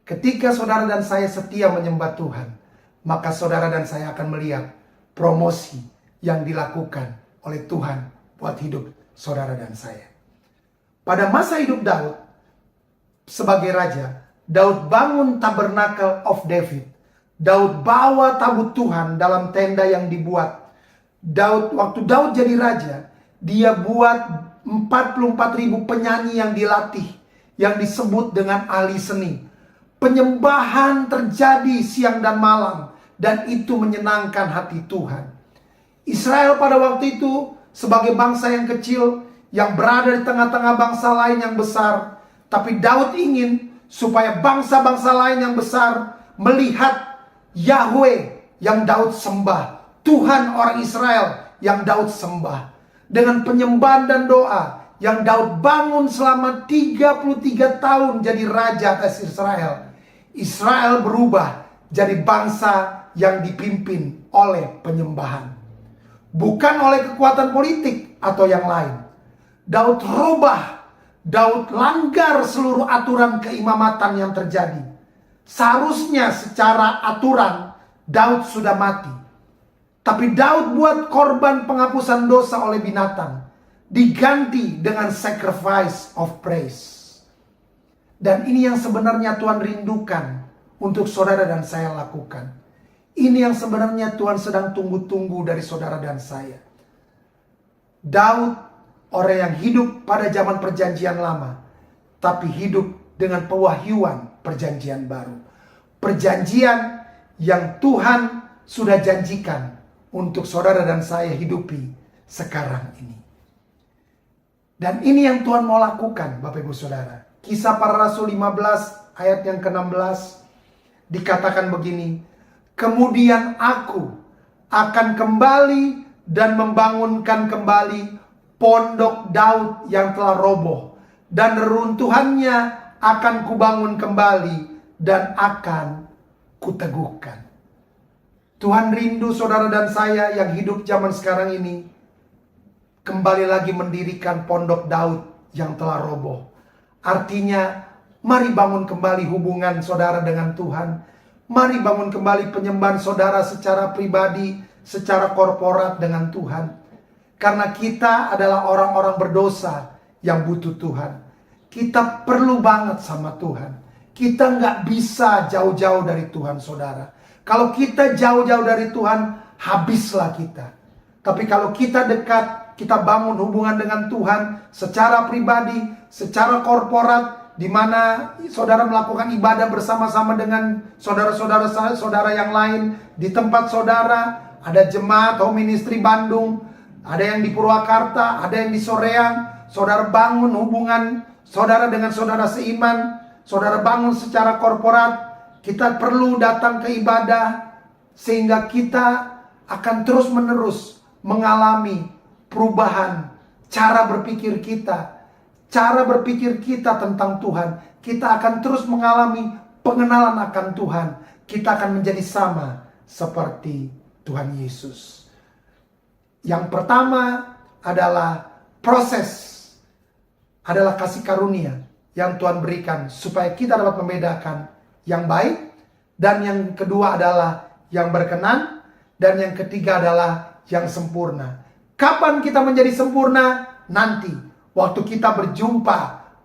Ketika saudara dan saya setia menyembah Tuhan, maka saudara dan saya akan melihat promosi yang dilakukan oleh Tuhan buat hidup saudara dan saya. Pada masa hidup Daud sebagai raja, Daud bangun Tabernacle of David. Daud bawa tabut Tuhan dalam tenda yang dibuat. Waktu Daud jadi raja, dia buat 44.000 penyanyi yang dilatih, yang disebut dengan ahli seni. Penyembahan terjadi siang dan malam, dan itu menyenangkan hati Tuhan. Israel pada waktu itu sebagai bangsa yang kecil yang berada di tengah-tengah bangsa lain yang besar, tapi Daud ingin supaya bangsa-bangsa lain yang besar melihat Yahweh yang Daud sembah, Tuhan orang Israel yang Daud sembah. Dengan penyembahan dan doa yang Daud bangun selama 33 tahun jadi raja atas Israel. Israel berubah jadi bangsa yang dipimpin oleh penyembahan, bukan oleh kekuatan politik atau yang lain. Daud rubah, Daud langgar seluruh aturan keimamatan yang terjadi. Seharusnya secara aturan Daud sudah mati, tapi Daud buat korban penghapusan dosa oleh binatang, diganti dengan sacrifice of praise. Dan ini yang sebenarnya Tuhan rindukan untuk saudara dan saya lakukan. Ini yang sebenarnya Tuhan sedang tunggu-tunggu dari saudara dan saya. Daud orang yang hidup pada zaman perjanjian lama, tapi hidup dengan pewahyuan perjanjian baru. Perjanjian yang Tuhan sudah janjikan untuk saudara dan saya hidupi sekarang ini. Dan ini yang Tuhan mau lakukan, Bapak Ibu Saudara. Kisah Para Rasul 15 ayat yang ke-16 dikatakan begini. Kemudian aku akan kembali dan membangunkan kembali pondok Daud yang telah roboh, dan reruntuhannya akan kubangun kembali dan akan kuteguhkan. Tuhan rindu saudara dan saya yang hidup zaman sekarang ini kembali lagi mendirikan pondok Daud yang telah roboh. Artinya, mari bangun kembali hubungan saudara dengan Tuhan. Mari bangun kembali penyembahan saudara secara pribadi, secara korporat dengan Tuhan. Karena kita adalah orang-orang berdosa yang butuh Tuhan. Kita perlu banget sama Tuhan. Kita nggak bisa jauh-jauh dari Tuhan, saudara. Kalau kita jauh-jauh dari Tuhan, habislah kita. Tapi kalau kita dekat, kita bangun hubungan dengan Tuhan secara pribadi, secara korporat, di mana saudara melakukan ibadah bersama-sama dengan saudara-saudara yang lain di tempat saudara. Ada jemaat home ministry Bandung, ada yang di Purwakarta, ada yang di Soreang. Saudara bangun hubungan saudara dengan saudara seiman, saudara bangun secara korporat. Kita perlu datang ke ibadah sehingga kita akan terus-menerus mengalami perubahan cara berpikir kita. Cara berpikir kita tentang Tuhan. Kita akan terus mengalami pengenalan akan Tuhan. Kita akan menjadi sama seperti Tuhan Yesus. Yang pertama adalah proses. Adalah kasih karunia yang Tuhan berikan supaya kita dapat membedakan yang baik. Dan yang kedua adalah yang berkenan. Dan yang ketiga adalah yang sempurna. Kapan kita menjadi sempurna? Nanti. Waktu kita berjumpa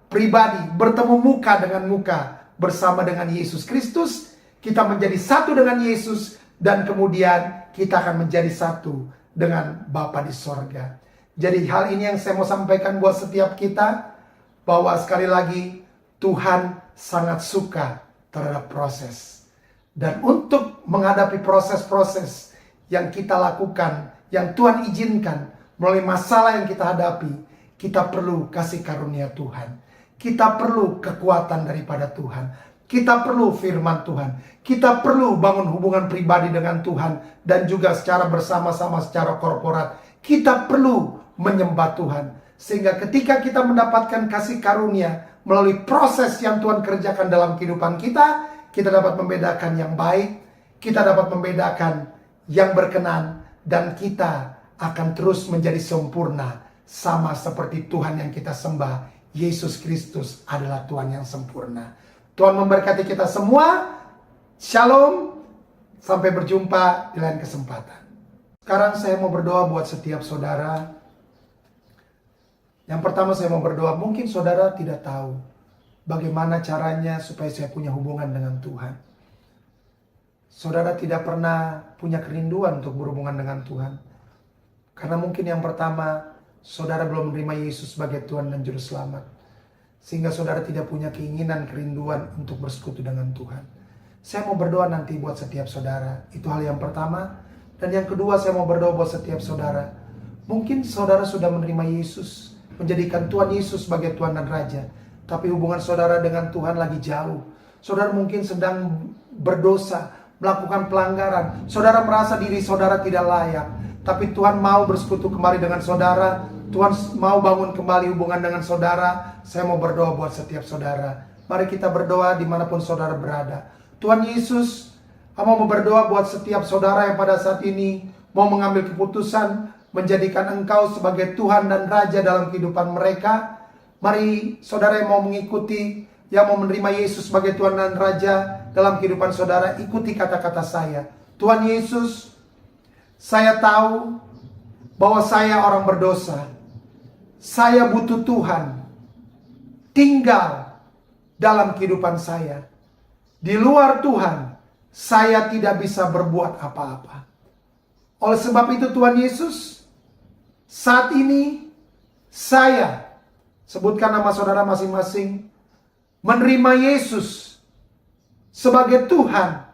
pribadi, bertemu muka dengan muka bersama dengan Yesus Kristus, kita menjadi satu dengan Yesus, dan kemudian kita akan menjadi satu dengan Bapa di sorga. Jadi hal ini yang saya mau sampaikan buat setiap kita, bahwa sekali lagi Tuhan sangat suka terhadap proses. Dan untuk menghadapi proses-proses yang kita lakukan, yang Tuhan izinkan melalui masalah yang kita hadapi, kita perlu kasih karunia Tuhan. Kita perlu kekuatan daripada Tuhan. Kita perlu firman Tuhan. Kita perlu bangun hubungan pribadi dengan Tuhan. Dan juga secara bersama-sama, secara korporat. Kita perlu menyembah Tuhan. Sehingga ketika kita mendapatkan kasih karunia melalui proses yang Tuhan kerjakan dalam kehidupan kita, kita dapat membedakan yang baik, kita dapat membedakan yang berkenan, dan kita akan terus menjadi sempurna. Sama seperti Tuhan yang kita sembah, Yesus Kristus adalah Tuhan yang sempurna. Tuhan memberkati kita semua. Shalom. Sampai berjumpa di lain kesempatan. Sekarang saya mau berdoa buat setiap saudara. Yang pertama saya mau berdoa, mungkin saudara tidak tahu bagaimana caranya supaya saya punya hubungan dengan Tuhan. Saudara tidak pernah punya kerinduan untuk berhubungan dengan Tuhan. Karena mungkin yang pertama, saudara belum menerima Yesus sebagai Tuhan dan Juru Selamat. Sehingga saudara tidak punya keinginan, kerinduan untuk bersekutu dengan Tuhan. Saya mau berdoa nanti buat setiap saudara. Itu hal yang pertama. Dan yang kedua, saya mau berdoa buat setiap saudara. Mungkin saudara sudah menerima Yesus, menjadikan Tuhan Yesus sebagai Tuhan dan Raja. Tapi hubungan saudara dengan Tuhan lagi jauh. Saudara mungkin sedang berdosa, melakukan pelanggaran. Saudara merasa diri saudara tidak layak. Tapi Tuhan mau bersekutu kembali dengan saudara. Tuhan mau bangun kembali hubungan dengan saudara. Saya mau berdoa buat setiap saudara. Mari kita berdoa dimanapun saudara berada. Tuhan Yesus, mau berdoa buat setiap saudara yang pada saat ini mau mengambil keputusan menjadikan Engkau sebagai Tuhan dan Raja dalam kehidupan mereka. Mari saudara yang mau mengikuti, yang mau menerima Yesus sebagai Tuhan dan Raja dalam kehidupan saudara, ikuti kata-kata saya. Tuhan Yesus, saya tahu bahwa saya orang berdosa. Saya butuh Tuhan tinggal dalam kehidupan saya. Di luar Tuhan, saya tidak bisa berbuat apa-apa. Oleh sebab itu Tuhan Yesus, saat ini saya, sebutkan nama saudara masing-masing, menerima Yesus sebagai Tuhan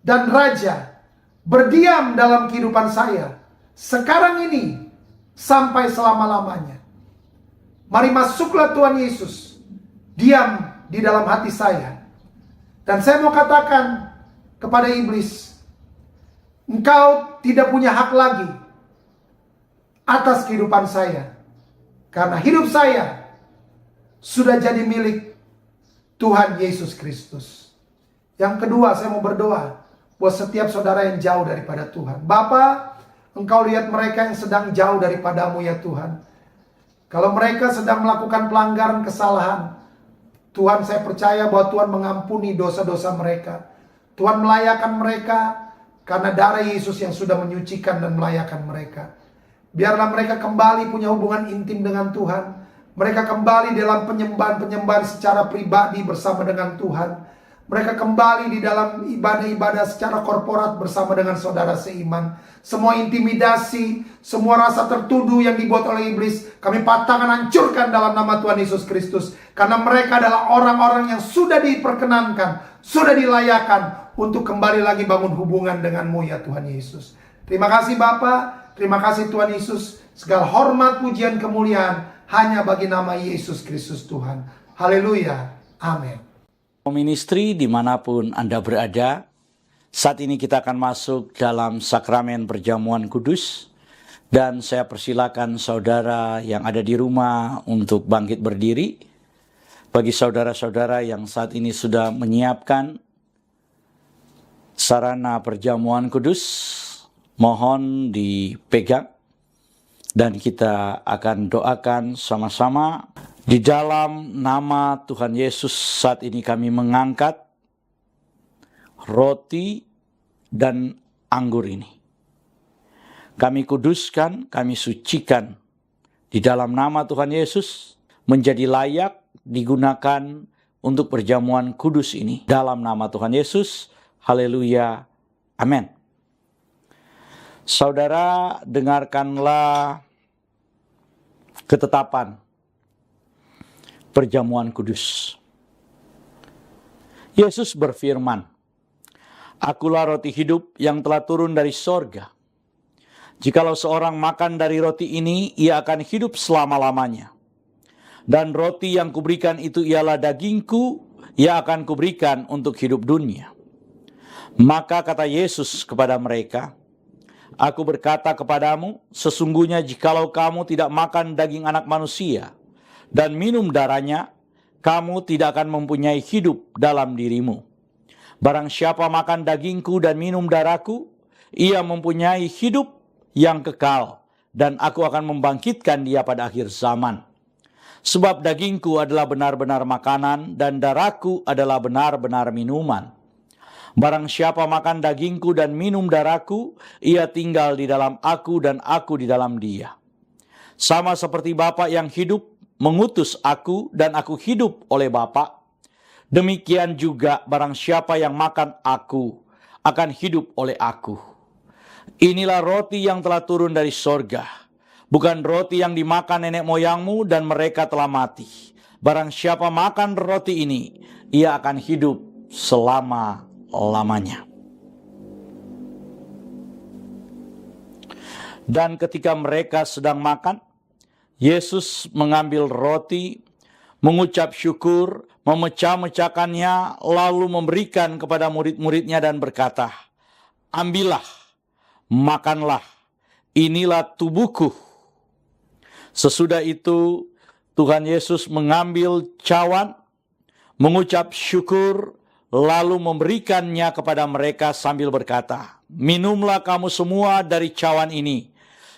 dan Raja, berdiam dalam kehidupan saya sekarang ini sampai selama-lamanya. Mari masuklah Tuhan Yesus, diam di dalam hati saya. Dan saya mau katakan kepada iblis, engkau tidak punya hak lagi atas kehidupan saya. Karena hidup saya sudah jadi milik Tuhan Yesus Kristus. Yang kedua, saya mau berdoa buat setiap saudara yang jauh daripada Tuhan. Bapa, Engkau lihat mereka yang sedang jauh daripadamu ya Tuhan. Kalau mereka sedang melakukan pelanggaran, kesalahan, Tuhan, saya percaya bahwa Tuhan mengampuni dosa-dosa mereka. Tuhan melayakan mereka karena darah Yesus yang sudah menyucikan dan melayakan mereka. Biarlah mereka kembali punya hubungan intim dengan Tuhan. Mereka kembali dalam penyembahan-penyembahan secara pribadi bersama dengan Tuhan. Mereka kembali di dalam ibadah-ibadah secara korporat bersama dengan saudara seiman. Semua intimidasi, semua rasa tertuduh yang dibuat oleh iblis, kami patahkan, hancurkan dalam nama Tuhan Yesus Kristus. Karena mereka adalah orang-orang yang sudah diperkenankan, sudah dilayakan untuk kembali lagi bangun hubungan denganmu ya Tuhan Yesus. Terima kasih Bapa, terima kasih Tuhan Yesus. Segala hormat, pujian, kemuliaan hanya bagi nama Yesus Kristus Tuhan. Haleluya. Amin. Ministry dimanapun Anda berada, saat ini kita akan masuk dalam sakramen perjamuan kudus. Dan saya persilakan saudara yang ada di rumah untuk bangkit berdiri. Bagi saudara-saudara yang saat ini sudah menyiapkan sarana perjamuan kudus, mohon dipegang. Dan kita akan doakan sama-sama. Di dalam nama Tuhan Yesus saat ini kami mengangkat roti dan anggur ini. Kami kuduskan, kami sucikan di dalam nama Tuhan Yesus menjadi layak digunakan untuk perjamuan kudus ini. Dalam nama Tuhan Yesus, haleluya, amin. Saudara, dengarkanlah ketetapan perjamuan kudus. Yesus berfirman, "Akulah roti hidup yang telah turun dari sorga. Jikalau seorang makan dari roti ini, ia akan hidup selama-lamanya. Dan roti yang kuberikan itu ialah dagingku Ia akan kuberikan untuk hidup dunia. Maka kata Yesus kepada mereka, Aku berkata kepadamu, sesungguhnya jikalau kamu tidak makan daging anak manusia dan minum darahnya, kamu tidak akan mempunyai hidup dalam dirimu. Barang siapa makan dagingku dan minum darahku, ia mempunyai hidup yang kekal, dan aku akan membangkitkan dia pada akhir zaman. Sebab dagingku adalah benar-benar makanan, dan darahku adalah benar-benar minuman. Barang siapa makan dagingku dan minum darahku, ia tinggal di dalam aku dan aku di dalam dia. Sama seperti Bapa yang hidup mengutus aku dan aku hidup oleh Bapa, demikian juga barang siapa yang makan aku akan hidup oleh aku. Inilah roti yang telah turun dari sorga, bukan roti yang dimakan nenek moyangmu dan mereka telah mati. Barang siapa makan roti ini, ia akan hidup selama-lamanya. Dan ketika mereka sedang makan, Yesus mengambil roti, mengucap syukur, memecah-mecahkannya, lalu memberikan kepada murid-muridnya dan berkata, Ambillah, makanlah, inilah tubuhku. Sesudah itu Tuhan Yesus mengambil cawan, mengucap syukur, lalu memberikannya kepada mereka sambil berkata, Minumlah kamu semua dari cawan ini,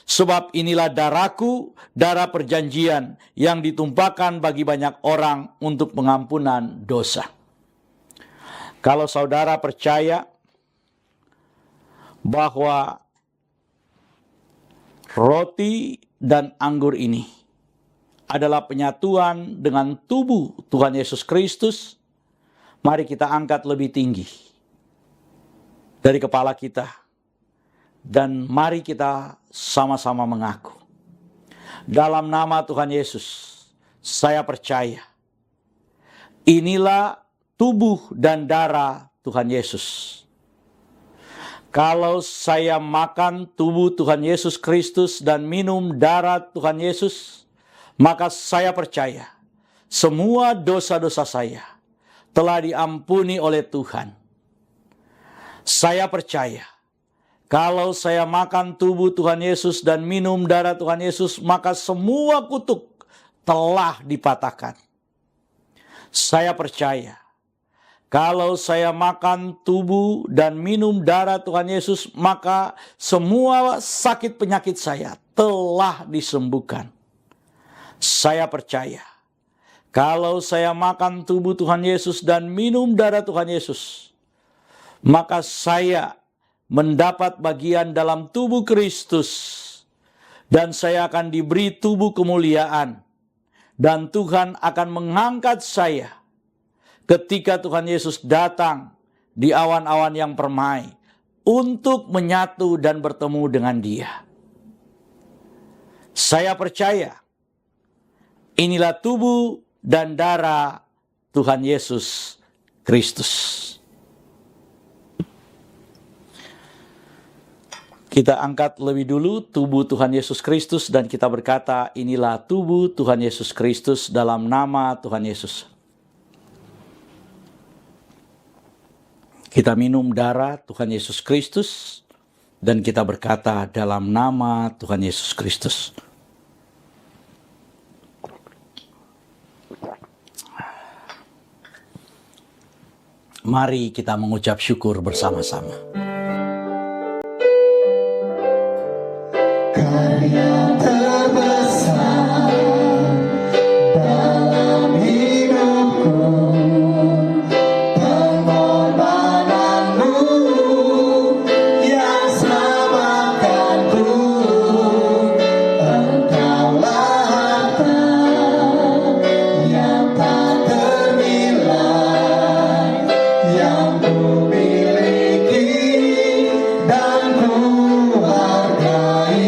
sebab inilah darahku, darah perjanjian yang ditumpahkan bagi banyak orang untuk pengampunan dosa. Kalau saudara percaya bahwa roti dan anggur ini adalah penyatuan dengan tubuh Tuhan Yesus Kristus, mari kita angkat lebih tinggi dari kepala kita, dan mari kita sama-sama mengaku, dalam nama Tuhan Yesus, saya percaya inilah tubuh dan darah Tuhan Yesus. Kalau saya makan tubuh Tuhan Yesus Kristus dan minum darah Tuhan Yesus, maka saya percaya semua dosa-dosa saya telah diampuni oleh Tuhan. Saya percaya kalau saya makan tubuh Tuhan Yesus dan minum darah Tuhan Yesus, maka semua kutuk telah dipatahkan. Saya percaya kalau saya makan tubuh dan minum darah Tuhan Yesus, maka semua sakit penyakit saya telah disembuhkan. Saya percaya, kalau saya makan tubuh Tuhan Yesus dan minum darah Tuhan Yesus, maka saya mendapat bagian dalam tubuh Kristus, dan saya akan diberi tubuh kemuliaan, dan Tuhan akan mengangkat saya ketika Tuhan Yesus datang di awan-awan yang permai untuk menyatu dan bertemu dengan Dia. Saya percaya inilah tubuh dan darah Tuhan Yesus Kristus. Kita angkat lebih dulu tubuh Tuhan Yesus Kristus dan kita berkata, inilah tubuh Tuhan Yesus Kristus dalam nama Tuhan Yesus. Kita minum darah Tuhan Yesus Kristus dan kita berkata dalam nama Tuhan Yesus Kristus. Mari kita mengucap syukur bersama-sama. Karya terbesar dalam hidupku, pengorbananmu yang selamatkanku, engkaulah harta yang tak ternilai, yang ku miliki dan ku hargai.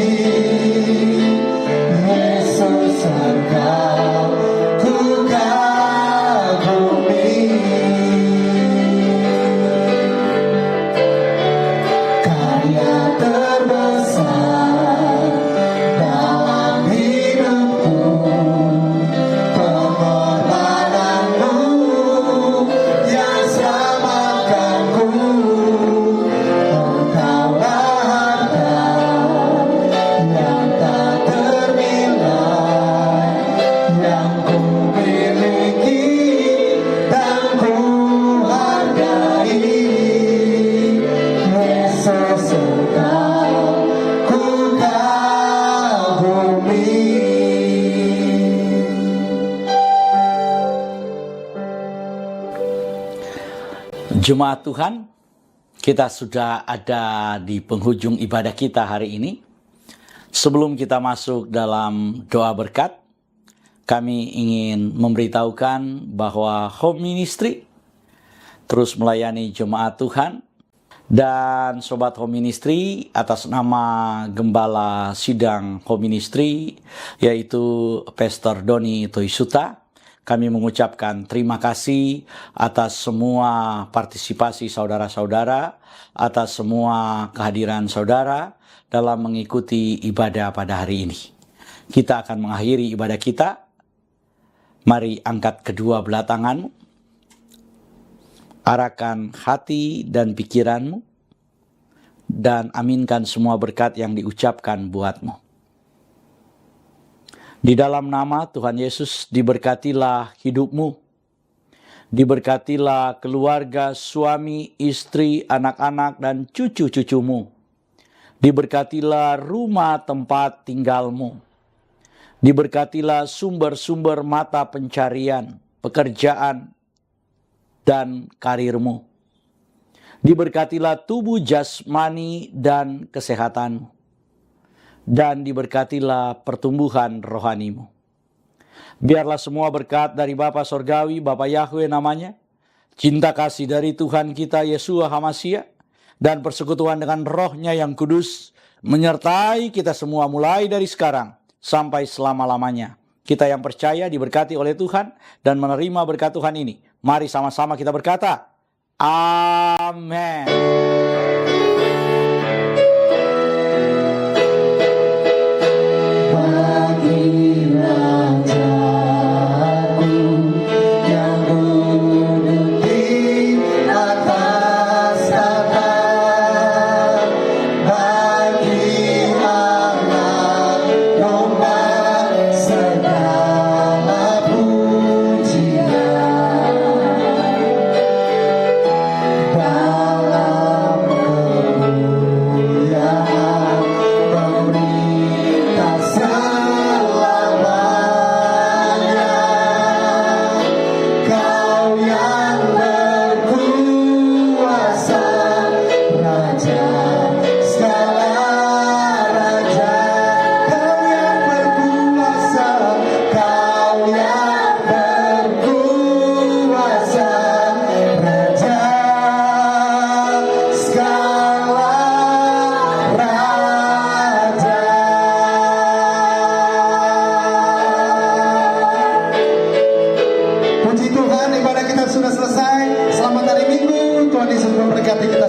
Jemaat Tuhan, kita sudah ada di penghujung ibadah kita hari ini. Sebelum kita masuk dalam doa berkat, kami ingin memberitahukan bahwa Home Ministry terus melayani jemaat Tuhan. Dan Sobat Home Ministry, atas nama Gembala Sidang Home Ministry, yaitu Pastor Doni Toisuta, kami mengucapkan terima kasih atas semua partisipasi saudara-saudara, atas semua kehadiran saudara dalam mengikuti ibadah pada hari ini. Kita akan mengakhiri ibadah kita. Mari angkat kedua belah tanganmu. Arahkan hati dan pikiranmu, dan aminkan semua berkat yang diucapkan buatmu. Di dalam nama Tuhan Yesus, diberkatilah hidupmu, diberkatilah keluarga, suami, istri, anak-anak, dan cucu-cucumu. Diberkatilah rumah tempat tinggalmu, diberkatilah sumber-sumber mata pencarian, pekerjaan, dan karirmu. Diberkatilah tubuh jasmani dan kesehatanmu. Dan diberkatilah pertumbuhan rohanimu. Biarlah semua berkat dari Bapa Sorgawi, Bapa Yahweh namanya, cinta kasih dari Tuhan kita Yeshua HaMasyiah, dan persekutuan dengan Roh-Nya yang kudus, menyertai kita semua mulai dari sekarang sampai selama-lamanya. Kita yang percaya diberkati oleh Tuhan dan menerima berkat Tuhan ini. Mari sama-sama kita berkata, amin. Puji Tuhan, ibadah kita sudah selesai. Selamat hari Minggu. Tuhan Yesus memberkati kita